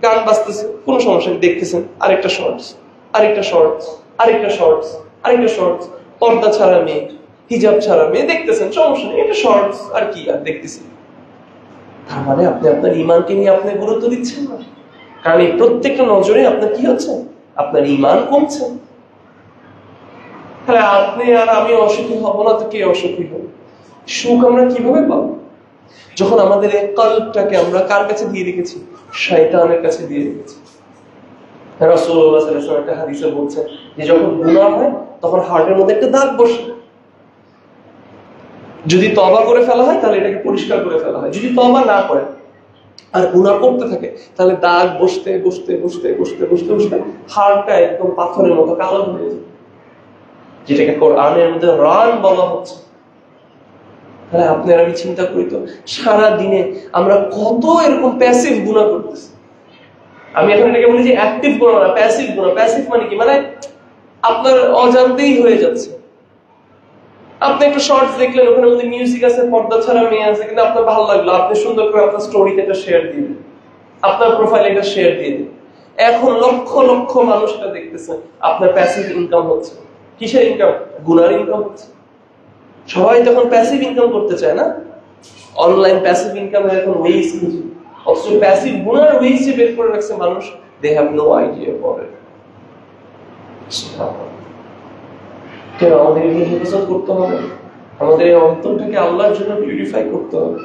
Speaker 1: গান বাজতেছে, কোনো সমস্যা নেই, দেখতেছেন আরেকটা শর্টস, আরেকটা শর্টস, আরেকটা শর্টস, আরেকটা শর্টস, পর্দা ছাড়া মেয়ে, হিজাব ছাড়া মেয়ে দেখতেছেন, সমস্যা নেই, এটা শর্টস, আর কি আর দেখতেছেন। তার মানে আপনি আপনার ঈমানকে নিয়ে আপনি গুরুত্ব দিচ্ছেন না, কারণ এই প্রত্যেকটা নজরে আপনার কি হচ্ছে, আপনার ঈমান কমছে। তাহলে আপনি আর আমি অসুখী হব না তো কে অসুখী হবে? সুখ আমরা কিভাবে পাবো? যখন আমাদের এই কলবটাকে আমরা কার কাছে দিয়ে রেখেছি? শয়তানের কাছে দিয়ে রেখেছি। রাসূলুল্লাহ সাল্লাল্লাহু আলাইহি ওয়াসাল্লাম একটা হাদিসে বলছেন যে যখন গুনাহ হয় তখন হার্টের মধ্যে একটা দাগ বসে। যদি তওবা করে ফেলা হয় তাহলে এটাকে পরিষ্কার করে ফেলা হয়। যদি তওবা না করে আর গুনাহ করতে থাকে তাহলে দাগ বসতে বসতে বসতে বসতে বসতে বসতে হাড়টা একদম পাথরের মতো কালো হয়ে যায়, যেটাকে কোরআনের মধ্যে রান বলা হচ্ছে। তাহলে আপনার আমি চিন্তা করি তো সারা দিনে আমরা কত এরকম প্যাসিভ গুনাহ করতেছি। আমি এখন এটাকে বলি যে অ্যাক্টিভ গুনাহ না, প্যাসিভ গুনাহ। প্যাসিভ মানে কি? মানে আপনার অজান্তেই হয়ে যাচ্ছে। আপনি একটা শর্টস দেখলেন, ওখানে মধ্যে মিউজিক আছে, পর্দা ছাড়া মেয়ে আছে, কিন্তু আপনার ভালো লাগলো, আপনি সুন্দর করে আপনার স্টোরিতে এটা শেয়ার দিবেন, আপনার প্রোফাইলে এটা শেয়ার দিয়ে দিন। এখন লক্ষ লক্ষ মানুষ এটা দেখতেছে, আপনার প্যাসিভ ইনকাম হচ্ছে। কিসের ইনকাম? গুনার ইনকাম হচ্ছে। সবাই তখন প্যাসিভ ইনকাম করতে চায় না, অনলাইন প্যাসিভ ইনকামের এখন ওয়েজ খুঁজে। অথচ প্যাসিভ গুনার ওয়েজ যে বের করে রাখছে মানুষ, they have no idea for it. আমাদের এই হেফাজত করতে হবে, আমাদের এই অন্তরটাকে আল্লাহর জন্য পিউরিফাই করতে হবে।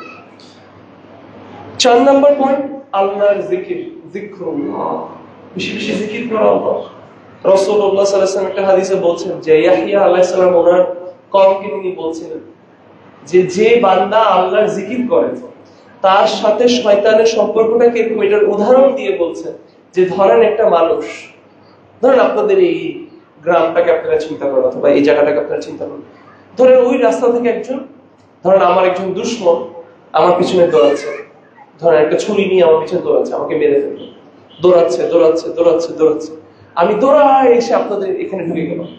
Speaker 1: 4 নাম্বার পয়েন্ট, আল্লাহর জিকির, যিকরুল্লাহ, বেশি বেশি জিকির করা। আল্লাহ রাসূলুল্লাহ সাল্লাল্লাহু আলাইহি ওয়াসাল্লাম একটা হাদিসে বলছেন যে ইয়াহইয়া আলাইহিস সালাম ওনার কওমকে তিনি বলছিলেন যে যে বান্দা আল্লাহর জিকির করে তার সাথে শয়তানের সম্পর্কটাকে এরকম, এটার উদাহরণ দিয়ে বলছেন যে ধরেন একটা মানুষ, ধরেন আপনাদের এই গ্রামটাকে আপনারা চিন্তা করেন অথবা এই জায়গাটাকে আপনারা চিন্তা করেন, ধরেন ওই রাস্তা থেকে একজন, ধরেন আমার একজন দুশমন আমার পিছনে দৌড়াচ্ছে, ধরেন একটা ছুরি নিয়ে আমার পিছনে দৌড়াচ্ছে, আমাকে মেরে ফেলবে, দৌড়াচ্ছে দৌড়াচ্ছে দৌড়াচ্ছে দৌড়াচ্ছে, আমি দৌড়ায় এসে আপনাদের এখানে ঢুকে গেলাম,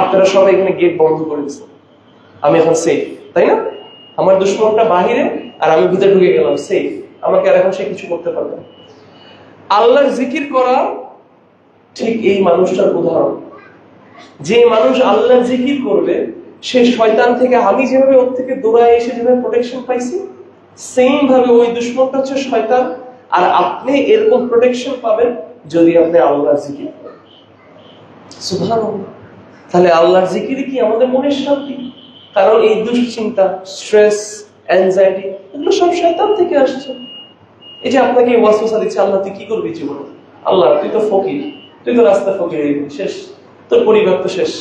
Speaker 1: আপনারা সবাই এখানে গেট বন্ধ করে দিচ্ছেন, আমি এখন সেফ, তাই না? আমার দুশমনটা বাহিরে আর আমি ভিতরে ঢুকে গেলাম, সেফ, আমাকে আর এখন সে কিছু করতে পারবে না। আল্লাহর জিকির করা ঠিক এই মানুষটার উদাহরণ। যে মানুষ আল্লাহর জিকির করবে সে শয়তান থেকে, আমি যেভাবে ওর থেকে দৌড়ায় এসে যেভাবে প্রোটেকশন পাইছি, সেম ভাবে ওই দুশমনটা হচ্ছে শয়তান, আর আপনি এরকম প্রোটেকশন পাবেন যদি আপনি আল্লাহর জিকির করেন। সুবহানাল্লাহ। তাহলে আল্লাহর জিকির কি আমাদের মনের শান্তি? কারণ এই দুশ্চিন্তা, স্ট্রেস, অ্যাংজাইটি এগুলো সব শয়তান থেকে আসছে। এই যে আপনাকে ওয়াসওয়াসা দিচ্ছে, আল্লাহ তুই কি করবি জীবনে, আল্লাহ তুই তো ফকির, তুই তো রাস্তা ফকির, শেষ, তোর পরিবার তো শেষ,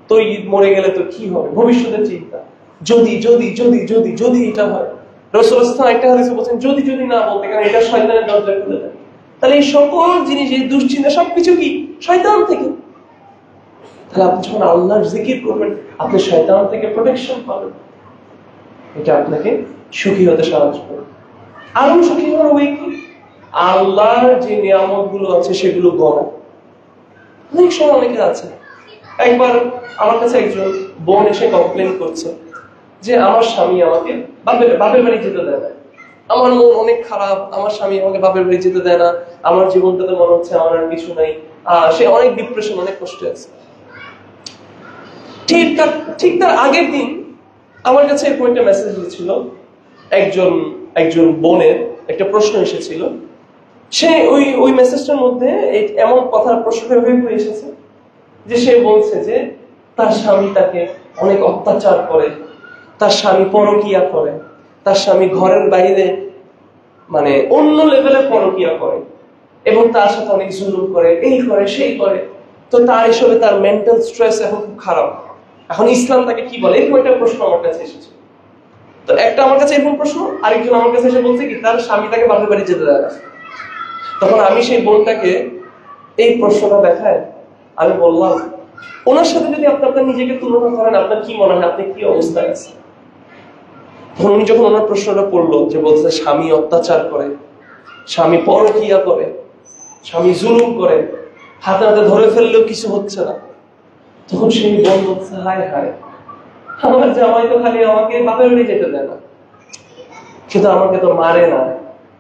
Speaker 1: তুই মরে গেলে তো কি হবে, ভবিষ্যতের চিন্তা, যদি যদি যদি যদি যদি এটা হয়, রাসূলুল্লাহ সাল্লাল্লাহু আলাইহি ওয়াসাল্লাম একটা হাদিসে বলেন যদি যদি না বলতে, কারণ এটা শয়তানের দরজা খুলে দেয়। তাহলে এই সকল জিনিস, এই দুশ্চিন্তা সবকিছু কি শয়তান থেকে। তাহলে আপনি যখন আল্লাহর জিকির করবেন, আপনি শয়তান থেকে প্রোটেকশন পাবেন। এটা আপনাকে সুখী হতে সাহায্য করবে। আরো সুখী হওয়ার ওই কি, আল্লাহর যে নিয়ামত গুলো আছে সেগুলো গড়া। অনেক সময় অনেকে আছে, একবার আমার কাছে একজন বোন এসে কমপ্লেন করছে যে আমার স্বামী আমাকে বাপের বাড়ি যেতে দেয় না, আমার মন অনেক খারাপ, আমার স্বামী আমাকে বাপের বাড়ি যেতে দেয় না, আমার জীবনটাতে মনে হচ্ছে আমার আর কিছু নাই, সে অনেক ডিপ্রেশন, অনেক কষ্টে আছে। ঠিক তার আগের দিন আমার কাছে এরকম একটা মেসেজ দিয়েছিল, একজন বোনের একটা প্রশ্ন এসেছিল। সে ওই মেসেজটার মধ্যে এমন কথার প্রশ্নটা ভেবে এসেছে যে সে বলছে যে তার স্বামী তাকে অনেক অত্যাচার করে, তার স্বামী পরকিয়া করে, তার স্বামী ঘরের বাইরে মানে অন্য লেভেলে পরকিয়া করে এবং তার সাথে অনেক জুলুম করে, এই করে সেই করে। তো তার এসবে তার মেন্টাল স্ট্রেস এখন খুব খারাপ। এখন ইসলাম তাকে কি বলে, এরকম একটা প্রশ্ন আমার কাছে এসেছে। তো একটা আমার কাছে এরকম প্রশ্ন, আরেকজন আমার কাছে এসে বলছে কি তার স্বামী তাকে বাপের বাড়ি যেতে দেয় না। তখন আমি সেই বোনটাকে এই প্রশ্নটা দেখায় আমি বললাম, ওনার সাথে যদি আপনি আপনার নিজেকে তুলনা করেন, আপনার কি মনে হয় আপনি কি অবস্থায় আছেন? তখন উনি যখন ওনার প্রশ্নটা পড়লো, যে বলছে স্বামী অত্যাচার করে, স্বামী পরকিয়া করে, স্বামী জুলুম করে, হাতে হাতে ধরে ফেললেও কিছু হচ্ছে না, তখন সেই বোন বলছে হায় হায়, আমার জামাই তো খালি আমাকে বাপের বাড়ি যেতে দেয় না, কিন্তু আমাকে তো মারে না,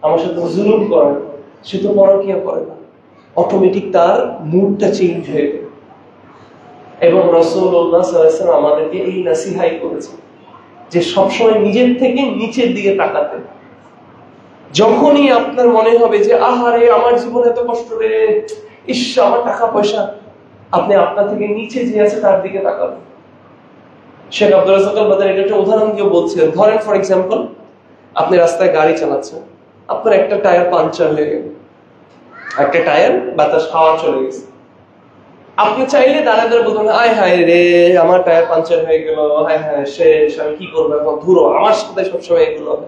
Speaker 1: আমার সাথে জুলুম করে না, সে তো পরকিয়া করে না। অটোমেটিক তার মুডটা চেঞ্জ হয়ে গেল। এবং রাসূলুল্লাহ সাল্লাল্লাহু আলাইহি ওয়াসাল্লাম আমাদেরকে এই নসিহাই করেছে যে সবসময় নিজের থেকে নিচের দিকে তাকাতে। যখনই আপনার মনে হবে যে আহারে আমার জীবনে এত কষ্ট রে, ইস আমার টাকা পয়সা, আপনি আপনার থেকে নিচে যে আছে তার দিকে তাকাবেন। শেখ আব্দুর রাজ্জাক আল বাদারী এটা একটা উদাহরণ দিয়ে বলছেন। ধরেন ফর এক্সাম্পল, আপনি রাস্তায় গাড়ি চালাচ্ছেন, আপনার একটা টায়ার পাংচার হয়ে গেল, একটা টায়ার বাতাস হাওয়া চলে গেছে। আপনি চাইলে দাঁড়ায় দাঁড়ায় বলবেন আয় হায় রে আমার টায়ার পাংচার হয়ে গেল, হায় হায় শেষ, আমি কি করবো এখন, ধুরো আমার সাথে সবসময় এগুলো হবে।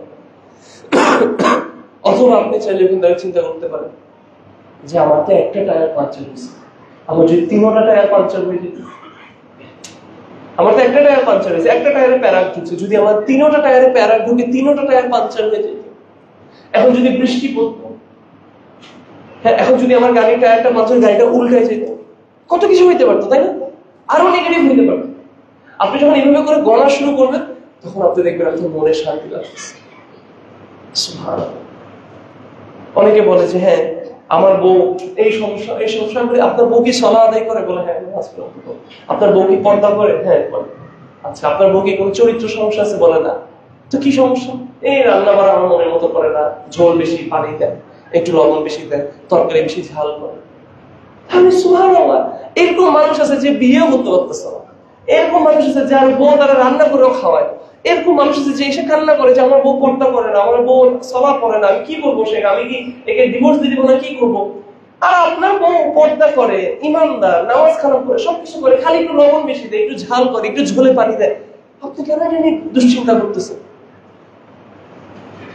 Speaker 1: অথবা আপনি চাইলে কিন্তু চিন্তা করতে পারেন যে আমার তো একটা টায়ার পাংচার হয়েছে, আমার যদি 3টা টায়ার পাংচার হয়ে যেত, আমার তো একটা টায়ার পাংচার হয়েছে, একটা টায়ারে প্যারাক ঢুকছে, যদি আমার 3টা টায়ারে প্যারাক ঢুকে 3টা টায়ার পাংচার হয়ে যেত, এখন যদি বৃষ্টি পড়তো, হ্যাঁ এখন যদি আমার গাড়ির টায়ারটা পাংচার, গাড়িটা উল্টায় যেত, কত কিছু হইতে পারতো, তাই না? আরো নেগেটিভ হইতে পারতো। আপনি যখন এইভাবে করে গণা শুরু করবেন, তখন আপনি দেখবেন আপনার মনে শান্তি লাগছে। সুবহানাল্লাহ। অনেকে বলে যে হ্যাঁ আমার বউ এই সমস্যা আপনার বউ কি সালাত আদায় করে? বলে হ্যাঁ। আপনার বউ কি পর্দা করে? হ্যাঁ করে। আচ্ছা আপনার বউ কি কোনো চরিত্র সমস্যা আছে? বলে না। তো কি সমস্যা? এই রান্না বাড়া আমার মনের মতো করে না, ঝোল বেশি পানি দেয়, একটু লবণ বেশি দেয়, তরকারি বেশি ঝাল করে। আমি সুবহানাল্লাহ, এরকম মানুষ আছে যে বিয়ে করতে পারতেছে না, এরকম মানুষ আছে যার বউ তারা রান্না করেও খাওয়ায়, এরকম মানুষ আছে যে এসে কান্না করে যে আমার বউ পর্দা করে না, আমার বউ সালাত পড়ে না, আমি কি করবো, আমি কি একে ডিভোর্স দিয়ে দিব না, কি করবো? আর আপনার বউ পর্দা করে, ইমানদার, নামাজ কালাম করে, সবকিছু করে, খালি একটু লবণ বেশি দেয়, একটু ঝাল করে, একটু ঝোলে পানি দেয়, আপনি কেন দুশ্চিন্তা করতেছেন?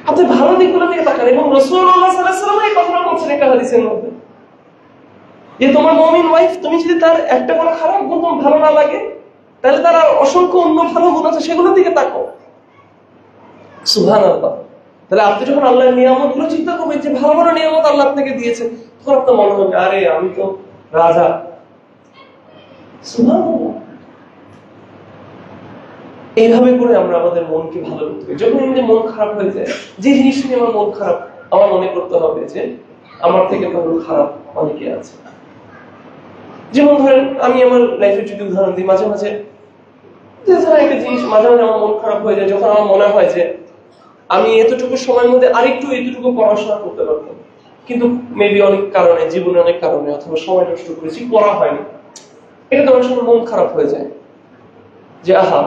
Speaker 1: আপনি ভালো দিকগুলো দিকে তাকান। এবং রাসূলুল্লাহ সাল্লাল্লাহু আলাইহি ওয়াসাল্লাম এই কথাটা বলছেন একটা হাদিসের মধ্যে, যে তোমার মুমিন ওয়াইফ, তুমি যদি তার একটা কোনো খারাপ গুণ তোমার ভালো না লাগে, তাহলে তার অসংখ্য অন্য ভালো গুণ আছে, সেগুলোর দিকে তাকাও। সুবহানাল্লাহ। তাহলে আপনি যখন আল্লাহর নিয়ামত গুলো চিন্তা করবেন, যে ভালো ভালো নিয়ামত আল্লাহ আপনাকে দিয়েছেন, তখন আপনার মনে হবে আরে আমি তো রাজা। সুবহানাল্লাহ। এইভাবে করে আমরা আমাদের মনকে ভালো করতে পারি। যখন আমাদের মন খারাপ হয়ে যায়, যে জিনিস নিয়ে আমার মন খারাপ, আমার মনে করতে হবে যে আমার থেকে ভালো খারাপ অনেকে আছে। যেমন ধরেন আমি আমার লাইফের যদি উদাহরণ দিই, মাঝে মাঝে একটা জিনিস মাঝে মাঝে আমার মন খারাপ হয়ে যায়, যখন আমার মনে হয় যে আমি এতটুকু সময়ের মধ্যে আরেকটু এতটুকু পড়াশোনা করতে পারতাম, কিন্তু মেবি অনেক কারণে, জীবনে অনেক কারণে, অথবা সময় নষ্ট করেছি, পড়া হয়নি। এটা তো অনেক সময় মন খারাপ হয়ে যায় যে আহা,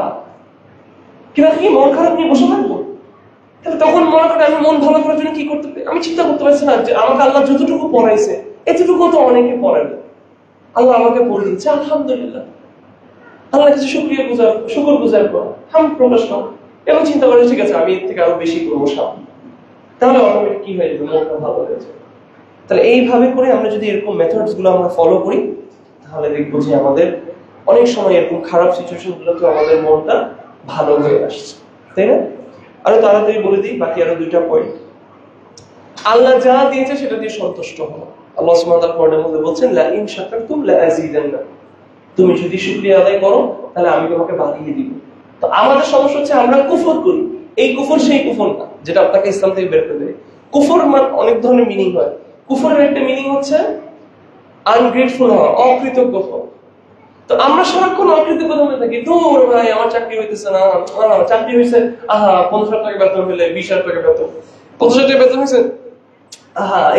Speaker 1: কিন্তু কি মন খারাপ নিয়ে বসে থাকবো? তাহলে তখন মনে করেন আমি মন ভালো করার জন্য কি করতে পারি? আমি চিন্তা করতে পারছি না যে আমাকে আল্লাহ যতটুকু পড়াইছে এতটুকু তো অনেকে পড়াবে, আল্লাহ আমাকে পড়িয়েছে, আলহামদুলিল্লাহ। আল্লাহর কাছে শুকর গুজার করো, হাম প্রকাশ করো এবং চিন্তা করো ঠিক আছে আমি এর থেকে আরো বেশি করবো সামনে, তাহলে অটোমেটিক কি হয়ে যাবে, মনটা ভালো হয়ে যাবে। তাহলে এইভাবে করে আমরা যদি এরকম মেথডস গুলো আমরা ফলো করি, তাহলে দেখবো যে আমাদের অনেক সময় এরকম খারাপ সিচুয়েশন গুলোতে আমাদের মনটা ভালো হয়ে আসছে, তাই না? আরো তাড়াতাড়ি বলে দিই বাকি আরো 2টা পয়েন্ট। আল্লাহ যা দিয়েছে সেটা দিয়ে সন্তুষ্ট হও। আল্লাহ সুবহানাহু ওয়া তাআলা কোরআনের মধ্যে বলছেন, লা ইন শাকারতুম লা আযীদান্না, তুমি যদি শুকরিয়া আদায় করো তাহলে আমি তোমাকে বাড়িয়ে দিব। তো আমাদের সমস্যা হচ্ছে আমরা কুফর করি। এই কুফর সেই কুফর না যেটা আপনাকে ইসলাম থেকে বের করে দেবে। কুফর মানে অনেক ধরনের মিনিং হয়। কুফরের একটা মিনিং হচ্ছে আনগ্রেটফুল হওয়া, অকৃতজ্ঞ হওয়া। তো আমরা সারাক্ষণ অকৃতজ্ঞ হয়ে থাকি, দূর ভাই আমার চাকরি হইতেছে না, চাকরি হয়েছে, 50,000 টাকা বেতন হলে 20,000 টাকা বেতন, 50,000 টাকা বেতন হয়েছে,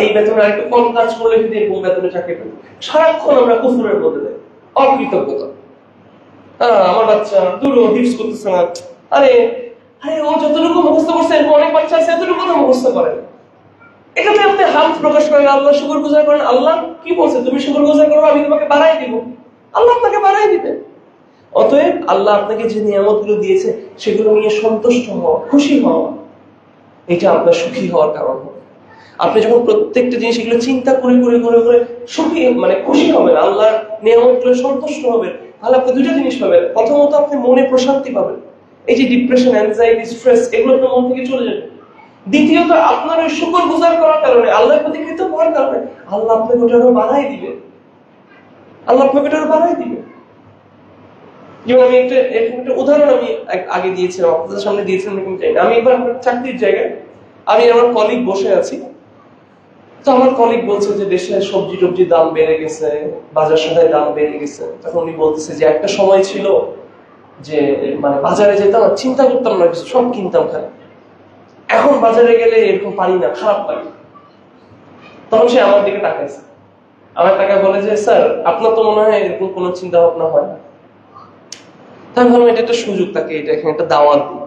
Speaker 1: এই বেতন আর একটু কম কাজ করলে যদি এরকম বেতনে চাকরি পাই। সারাক্ষণ আমরা কুফরের মধ্যে যাই, অকৃতজ্ঞতা। আমার বাচ্চা দূর হিপস করতেছে না, আরে ও যতটুকু মুখস্থ করছে এরকম অনেক বাচ্চা আছে এতটুকু কথা মুখস্থ করে। এটাতে আপনি হামদ প্রকাশ করেন, আল্লাহ শুকর গুজার করেন। আল্লাহ কি বলছে, তুমি শুকর গুজার করো আমি তোমাকে বাড়াই দিব। আল্লাহ আপনাকে বাড়াই দিবে। অতএব আল্লাহ আপনাকে যে নিয়ামতগুলো দিয়েছে সেগুলো নিয়ে সন্তুষ্ট হওয়া, খুশি হওয়া, এটা আপনার সুখী হওয়ার কারণ হবে। আপনি যখন প্রত্যেকটা জিনিস এগুলো চিন্তা করে করে করে করে সুখী মানে খুশি হবেন, আল্লাহর নিয়ামতগুলো সন্তুষ্ট হবেন, তাহলে আপনি 2টা জিনিস পাবেন। প্রথমত আপনি মনে প্রশান্তি পাবেন, এই যে ডিপ্রেশন, অ্যাংজাইটি, স্ট্রেস এগুলো আপনার মন থেকে চলে যাবে। দ্বিতীয়ত আপনার ওই শুকর গুজার করার কারণে, আল্লাহর প্রতি কৃতজ্ঞ হওয়ার কারণে আল্লাহ আপনাকে ওটা আরো বাড়াই দিবে। আল্লাহ আপনাকে ওটা আরো বাড়াই দিবে। যেমন আমি একটা উদাহরণ আমি আগে দিয়েছিলাম, আপনাদের সামনে দিয়েছিলাম এরকম চাই না। আমি একবার আমার চাকরির জায়গায় আমি আমার কলিগ বসে আছি, তো আমার কলিগ বলছে যে দেশে সবজি টবজির দাম বেড়ে গেছে, বাজার সদায় দাম বেড়ে গেছে। তখন উনি বলতেছে যে একটা সময় ছিল যে মানে বাজারে যেতাম চিন্তা করতাম না কিছু, সব কিনতাম খালি, এখন বাজারে গেলে এরকম পারি না, খারাপ লাগে। তখন সে আমার দিকে তাকাইছে, আমার টাকা বলে যে স্যার আপনার তো মনে হয় এরকম কোনো চিন্তা ভাবনা হয় না। তাই ভাবলাম এটা একটা সুযোগ, তাকে এটা এখানে একটা দাওয়াত দিই।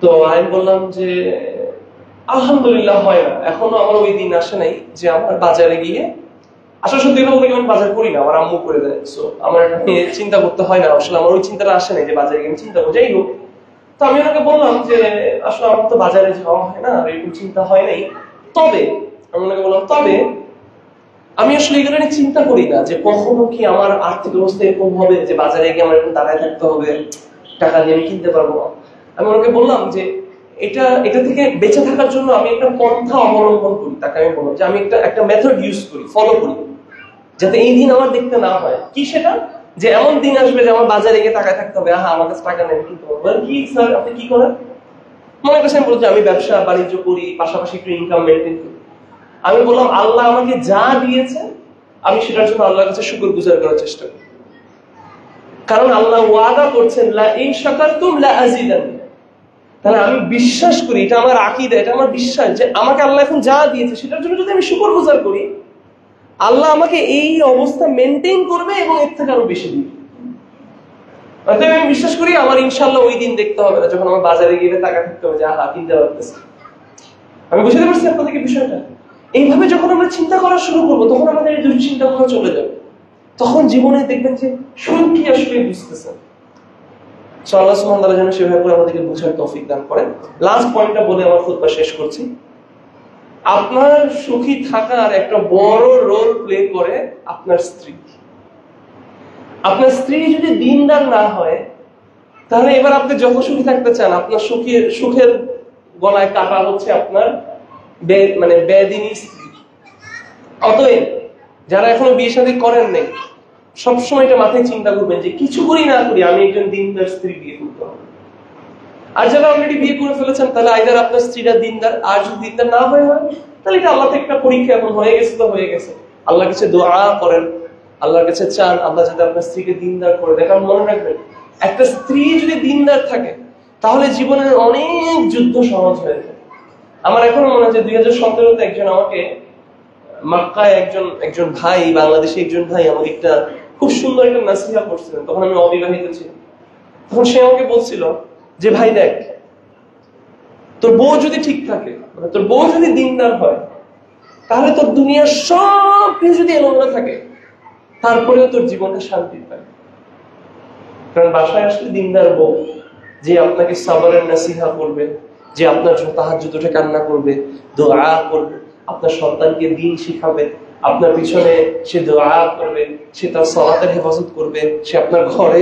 Speaker 1: তো আমি বললাম যে আলহামদুলিল্লাহ হয় না, এখনো আমার ওই দিন আসে নাই যে আমার বাজারে গিয়ে, আসলে সত্যি কথা বলতে আমি বাজার করি না, আমার আম্মু করে দেয়। সো আমার চিন্তা করতে হয় না, আসলে আমার ওই চিন্তাটা আসে নাই যে বাজারে গিয়ে চিন্তা করবো। যাই হোক, তো আমি ওনাকে বললাম যে আসলে আমার তো বাজারে যাওয়া হয় না, এরকম চিন্তা হয় নাই। তবে আমি ওনাকে বললাম তবে আমি আসলে এগুলো নিয়ে চিন্তা করি না যে কখনো কি আমার আর্থিক অবস্থা এরকম হবে যে বাজারে গিয়ে আমার এরকম দাঁড়ায় থাকতে হবে, টাকা দিয়ে আমি কিনতে পারবো না। আমি ওনাকে বললাম যে এটা থেকে বেঁচে থাকার জন্য আমি একটা পন্থা অবলম্বন করি। তাকে আমি বললাম যে আমি একটা মেথড ইউজ করি, ফলো করি, যাতে এই দিন আমার দেখতে না হয়। কি সেটা? যে এমন দিন আসবে যে আমার বাজারে গিয়ে টাকা থাকতে হবে, আমার কাছে টাকা নেই, কিনতে পারবো। কি স্যার আপনি কি করেন? মনে করছেন আমি বলছি আমি ব্যবসা বাণিজ্য করি, পাশাপাশি একটু ইনকাম মেনটেন করি। আমি বললাম আল্লাহ আমাকে যা দিয়েছে আমি সেটার জন্য আল্লাহর কাছে শুকর গুজার করার চেষ্টা করি, কারণ আল্লাহ ওয়াদা করছেন লা ইন শাকারতুম লা আযীদান্না। তাহলে আমি বিশ্বাস করি, এটা আমার আকীদা, এটা আমার বিশ্বাস যে আমাকে আল্লাহ এখন যা দিয়েছে সেটার জন্য যদি আমি শুকর গুজার করি, আল্লাহ আমাকে এই অবস্থা মেনটেন করবে এবং এর থেকে আরো বেশি দিবে। অতএব আমি বিশ্বাস করি আমার ইনশাআল্লাহ ওই দিন দেখতে হবে না যখন আমার বাজারে গিয়ে টাকা থাকতে হবে যে কিনতে পারতেছি। আমি বুঝতে পারছি আপনাদেরকে বিষয়টা। এইভাবে যখন আমরা চিন্তা করা শুরু করবো তখন আমাদের এই দুশ্চিন্তাগুলো চলে যাবে, তখন জীবনে দেখবেন যে সুখ কি আসলে বুঝতেছেন। আল্লাহ সুবহানাহু ওয়া তাআলা যেন সেভাবে করে আমাদেরকে বুঝার তৌফিক দান করেন। লাস্ট পয়েন্টটা বলে আমার খুতবা শেষ করছি। আপনার সুখী থাকার একটা বড় রোল প্লে করে আপনার স্ত্রী। আপনার স্ত্রী যদি দিনদার না হয় তাহলে এবার আপনি যত সুখী থাকতে চান, আপনার সুখের গলায় কাটা হচ্ছে আপনার মানে বেদিনী স্ত্রী। অতএব যারা এখনো বিয়ে শাদী করেন নাই সবসময় এটা মাথায় চিন্তা করবেন যে কিছু করি না করি আমি একজন দিনদার স্ত্রী বিয়ে করতে হবে। আর যারা অলরেডি বিয়ে করে ফেলেছেন তাহলে আইদার আপনার স্ত্রীরা দিনদার, আর যদি দিনদার না হয় তাহলে এটা আল্লাহ থেকে একটা পরীক্ষা, এখন হয়ে গেছে তো হয়ে গেছে। আল্লাহর কাছে দোয়া করেন, আল্লাহর কাছে চান আল্লাহ যাতে আপনার স্ত্রীকে দিনদার করে দেন। কারণ মনে রাখবেন একটা স্ত্রী যদি দিনদার থাকে তাহলে জীবনের অনেক যুদ্ধ সহজ হয়ে যায়। আমার এখনো মনে আছে 2017-তে একজন আমাকে মক্কায় একজন ভাই, বাংলাদেশে একজন ভাই আমাকে একটা খুব সুন্দর একটা নাসিহা করছিলেন। তখন আমি অবিবাহিত ছিলাম। তখন সে আমাকে বলছিল যে ভাই দেখ, তোর বউ যদি ঠিক থাকে, মানে তোর বউ যদি দিনদার হয়, তাহলে তোর দুনিয়ার সব কিছু যদি এলোমেলো থাকে তারপরেও তোর জীবনটা শান্তি পায়। কারণ বাসায় আসলে দিনদার বউ যে আপনাকে সাবরের নসিহা করবে, যে আপনার জন্য তাহাজ্জুদ উঠে কান্না করবে, দোয়া করবে, আপনার সন্তানকে দ্বীন শিখাবে, আপনার পিছনে সে দোয়া করবে, সে তার সালাতের হেফাজত করবে, সে আপনার ঘরে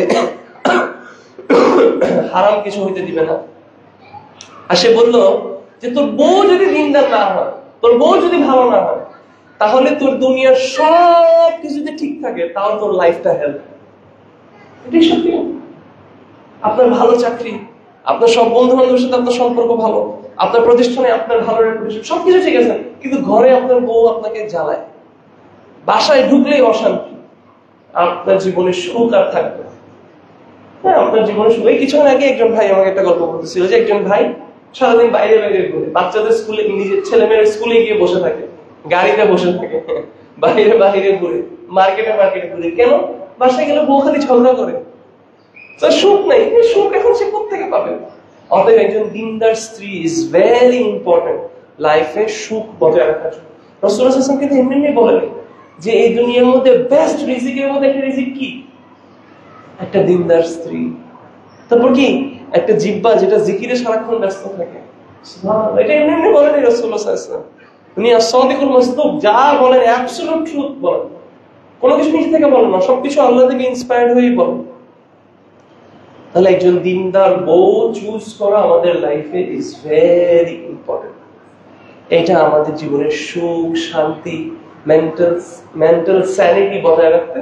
Speaker 1: হারাম কিছু হইতে দিবে না। আর সে বললো যে তোর বউ যদি দিনদার না হয়, তোর বউ যদি ভালো না হয়, তাহলে তোর দুনিয়ার সব কিছুতে ঠিক থাকে, তাও তোর লাইফটা হেল্প। এটাই সত্যি। আপনার ভালো চাকরি, আপনার সব বন্ধু বান্ধবের সাথে আপনার সম্পর্ক ভালো, আপনার প্রতিষ্ঠানে আপনার ভালো রেপুটেশন, সবকিছু ঠিক আছে, কিন্তু ঘরে আপনার বউ আপনাকে জ্বালায়, বাসায় ঢুকলেই অশান্তি, আপনার জীবনে সুখ আর থাকবে। হ্যাঁ, আপনার জীবনে সুখ। এই কিছুক্ষণ আগে একজন ভাই আমাকে একটা গল্প বলতেছিল যে একজন ভাই সারাদিন বাইরে বাইরে ঘুরে, বাচ্চাদের স্কুলে, নিজের ছেলে মেয়ের স্কুলে গিয়ে বসে থাকে, গাড়িতে বসে থাকে, বাইরে বাইরে ঘুরে, মার্কেটে মার্কেটে ঘুরে। কেন? বাসায় গেলে বউ খালি ঝগড়া করে, সুখ নাই। সুখ এখন সে কোথেকে পাবে? অতএব একজন দিনদার স্ত্রী ইজ ভেরি ইম্পর্টেন্ট লাইফে সুখ বজায় রাখার জন্য। রাসূলুল্লাহ সাল্লাল্লাহু আলাইহি ওয়াসাল্লাম কিন্তু এমনি বলেন যে এই দুনিয়ার মধ্যে বেস্ট রিজিকের মধ্যে একটা রিজিক কি? একটা দিনদার স্ত্রী। তারপর কি? একটা জিহ্বা যেটা জিকিরে সারাক্ষণ ব্যস্ত থাকে। সুবহানাল্লাহ, এটা এমনি বলেন রাসূলুল্লাহ সাল্লাল্লাহু আলাইহি ওয়াসাল্লাম। উনি as-সাদিকুল মাসদুক, যা বলেন অ্যাবসলিউট ট্রুথ বলেন, কোনো কিছু নিজে থেকে বলেন না, সবকিছু আল্লাহ থেকে ইন্সপায়ার্ড হয়েই বলেন। তাহলে একজন দিনদার বউ চুজ করা আমাদের লাইফে ইজ ভেরি ইম্পর্টেন্ট। এটা আমাদের জীবনের সুখ, শান্তি, মেন্টাল স্যানিটি বজায় রাখতে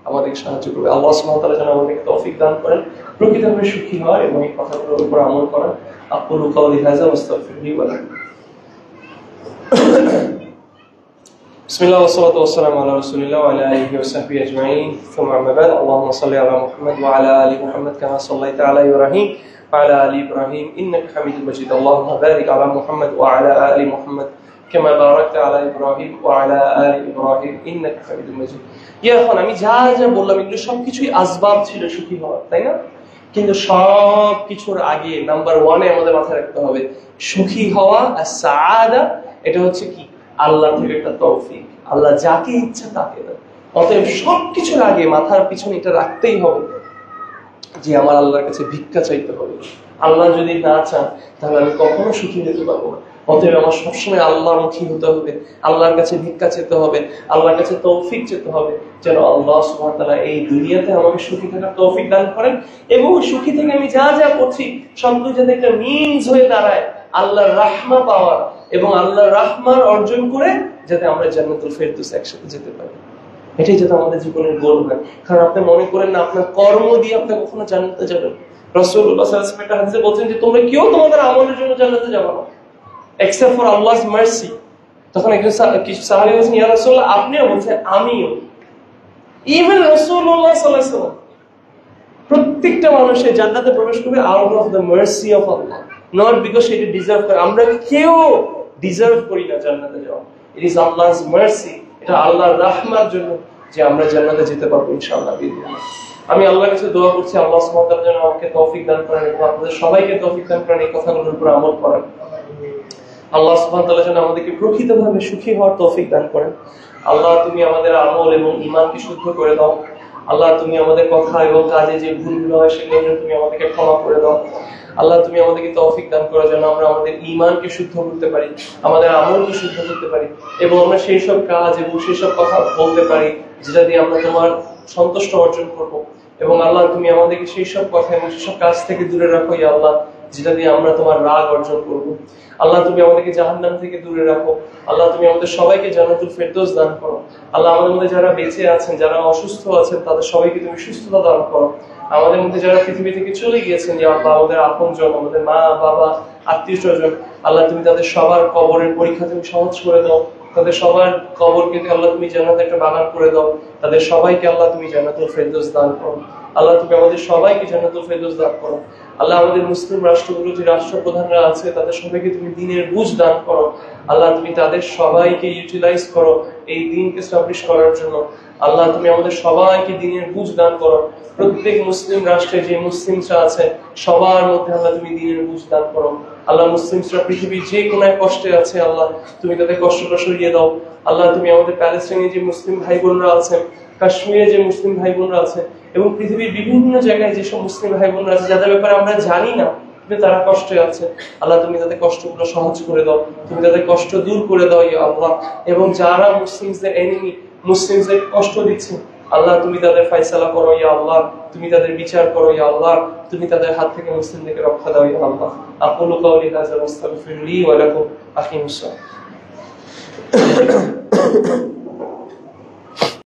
Speaker 1: আমাদের সাহায্য করবে। আল্লাহ সুবহানাহু ওয়া তাআলা যেন আমাদেরকে তৌফিক দান করেন প্রকৃতভাবে সুখী হয় এবং এই কথাগুলোর উপর আমল করেন। আকুলু কাওলি হাযা ওয়া আস্তাগফিরুল্লাহ ওয়া লাকুম। বিসমিল্লাহ ওয়া সালাতু ওয়া সালামু আলা রাসূলিল্লাহ ওয়া আলা আলিহি ওয়া সাহবিহি আজমাইন। সুম্মা আম্মা বা'দ। আল্লাহুম্মা সাল্লি আলা মুহাম্মাদ ওয়া আলা আলি মুহাম্মাদ কামা সাল্লাইতা আলা ইব্রাহিম ওয়া আলা আলি ইব্রাহিম ইন্নাকা হামিদুম মাজিদ। আল্লাহুম্মা বারিক আলা মুহাম্মাদ ওয়া আলা আলি মুহাম্মাদ কামা বারাকতা আলা ইব্রাহিম ওয়া আলা আলি ইব্রাহিম ইন্নাকা হামিদুম মাজিদ। এখন আমি যা যা বললাম এগুলো সবকিছুই আসবাব ছিল সুখী হওয়ার, তাই না? কিন্তু সব কিছুর আগে নাম্বার 1 আমাদের মাথায় রাখতে হবে সুখী হওয়া আর সাআদা, এটা হচ্ছে কি? আল্লাহ থেকে একটা তৌফিক। আল্লাহ যাকে ইচ্ছা তাকে দেন। অতএব সবকিছুর আগে মাথার পিছনে এটা রাখতেই হবে যে আমার আল্লাহর কাছে ভিক্ষা চাইতে হবে। আল্লাহ যদি না চান তাহলে আমি কখনো সুখী হতে পারবো না। অতএব আমার সবসময় আল্লাহমুখী হতে হবে, আল্লাহর কাছে ভিক্ষা চেতে হবে, আল্লাহর কাছে তৌফিক চেতে হবে যেন আল্লাহ সুবহানাহু ওয়া তাআলা এই দুনিয়াতে আমাকে সুখী থাকার তৌফিক দান করেন এবং সুখী থেকে আমি যা যা করছি সবগুলো যাতে একটা মিনস হয়ে দাঁড়ায় আল্লাহর রাহমা পাওয়ার এবং আল্লাহর রাহমার অর্জন করে যাতে আমরা জান্নাতুল ফেরদৌস একসাথে যেতে পারি। এটাই যাতে আমাদের জীবনের গোল হয়। কারণ আপনি মনে করেন না আপনার কর্ম দিয়ে আপনি কখনো জান্নাতে যাবেন। রাসূলুল্লাহ সাল্লাল্লাহু আলাইহি ওয়াসাল্লাম একটা হাদিসে বলেন যে তোমরা কেউ তোমাদের আমলের জন্য জান্নাতে যাবে না except for Allah's mercy। তখন একজন সাহাবী বলেন ইয়া রাসূলুল্লাহ, আপনিও বলছেন আমিও। ইভেন রাসূলুল্লাহ সাল্লাল্লাহু আলাইহি ওয়াসাল্লাম প্রত্যেকটা মানুষের জান্নাতে প্রবেশ করবে out of the mercy of Allah, not because সে ডিজার্ভ করে। আমরা কেউ ডিজার্ভ করি না জান্নাতে যাওয়া। ইট ইজ আল্লাহস মার্সি, এটা আল্লাহর রাহমার জন্য যে আমরা জান্নাতে যেতে পারবো ইনশাআল্লাহ বিইذنিল্লাহ। আমি আল্লাহর কাছে দোয়া করছি আল্লাহ সুবহানাহু ওয়া তাআলা যেন আমাকে তৌফিক দান করেন এবং আপনাদের সবাইকে তৌফিক দান করেন এই কথাগুলোর উপর আমল করার। আল্লাহ সুবহানাহু ওয়া তাআলা যেন আমাদেরকে প্রকৃতভাবে সুখী হওয়ার তৌফিক দান করেন। আল্লাহ তুমি আমাদের আমল এবং ঈমানকে শুদ্ধ করে দাও। আল্লাহ তুমি আমাদের কথা এবং কাজে যে ভুলগুলো হয় সেগুলো তুমি আমাদেরকে ক্ষমা করে দাও। আল্লাহ তুমি আমাদেরকে তৌফিক দান করো যেন আমরা আমাদের ঈমানকে শুদ্ধ করতে পারি, আমাদের আমলকে শুদ্ধ করতে পারি এবং আমরা সেই সব কাজ এবং সেই সব কথা বলতে পারি যেটা দিয়ে আমরা তোমার সন্তুষ্ট অর্জন করব। এবং আল্লাহ তুমি আমাদেরকে সেই সব কথা এবং সেই সব কাজ থেকে দূরে রাখো ইয়া আল্লাহ যেটা দিয়ে আমরা তোমার রাগ অর্জন করব। আল্লাহ তুমি আমাদেরকে জাহান্নাম থেকে দূরে রাখো। আল্লাহ তুমি আমাদের সবাইকে জান্নাতুল ফেরদৌস দান করো। আল্লাহ আমাদের মধ্যে যারা বেঁচে আছেন, যারা অসুস্থ আছেন, তাদের সবাইকে তুমি সুস্থতা দান করো। আমাদের মধ্যে যারা পৃথিবী থেকে চলে গিয়েছেন ইয়া আল্লাহ, আমাদের আপনজন, আমাদের মা বাবা, আত্মীয়স্বজন, আল্লাহ তুমি তাদের সবার কবরের পরীক্ষা তুমি সহজ করে দাও। তাদের সবার কবরকে আল্লাহ তুমি জান্নাতে একটা বাগান করে দাও। তাদের সবাইকে আল্লাহ তুমি জান্নাতুল ফেরদৌস দান করো। আল্লাহ তুমি আমাদের সবাইকে জান্নাতুল ফেরদৌস দান করো। আল্লাহ আমাদের মুসলিম রাষ্ট্রগুলো যে রাষ্ট্রপ্রধানরা আছে তাদের সবাইকে তুমি দ্বীনের বুঝ দান করো। আল্লাহ তুমি তাদের সবাইকে ইউটিলাইজ করো এই দ্বীনকে এস্টাবলিশ করার জন্য। আল্লাহ তুমি আমাদের সবাইকে দ্বীনের বুঝ দান করো। প্রত্যেক মুসলিম রাষ্ট্রে যে মুসলিমরা আছে সবার মধ্যে আল্লাহ তুমি দ্বীনের বুঝ দান করো। আল্লাহ মুসলিমরা পৃথিবীর যে কোনায় কষ্টে আছে আল্লাহ তুমি তাদের কষ্টটা সরিয়ে দাও। আল্লাহ তুমি আমাদের প্যালেস্টাইনে যে মুসলিম ভাই বোনরা আছেন, কাশ্মীরে যে মুসলিম ভাই বোনরা আছেন, এবং পৃথিবীর বিভিন্ন জায়গায় যেসব মুসলিম ভাই বোনরা আছে যাদের ব্যাপারে আমরা জানি না কিন্তু তারা কষ্টে আছে, আল্লাহ তুমি তাদের কষ্টগুলো সহজ করে দাও, তুমি তাদের কষ্ট দূর করে দাও ইয়া আল্লাহ। এবং যারা মুসলিমদের এনিমি, মুসলিমদের কষ্ট দিচ্ছে, আল্লাহ তুমি তাদের ফায়সালা করো ইয়া আল্লাহ, তুমি তাদের বিচার করো ইয়া আল্লাহ, তুমি তাদের হাত থেকে মুসলিমদেরকে রক্ষা দাও ইয়া আল্লাহ। আকুলু কাওলি হাযা ওয়াস্তাগফিরুল্লাহ ওয়া লাকুম। আকিমুস সালাত।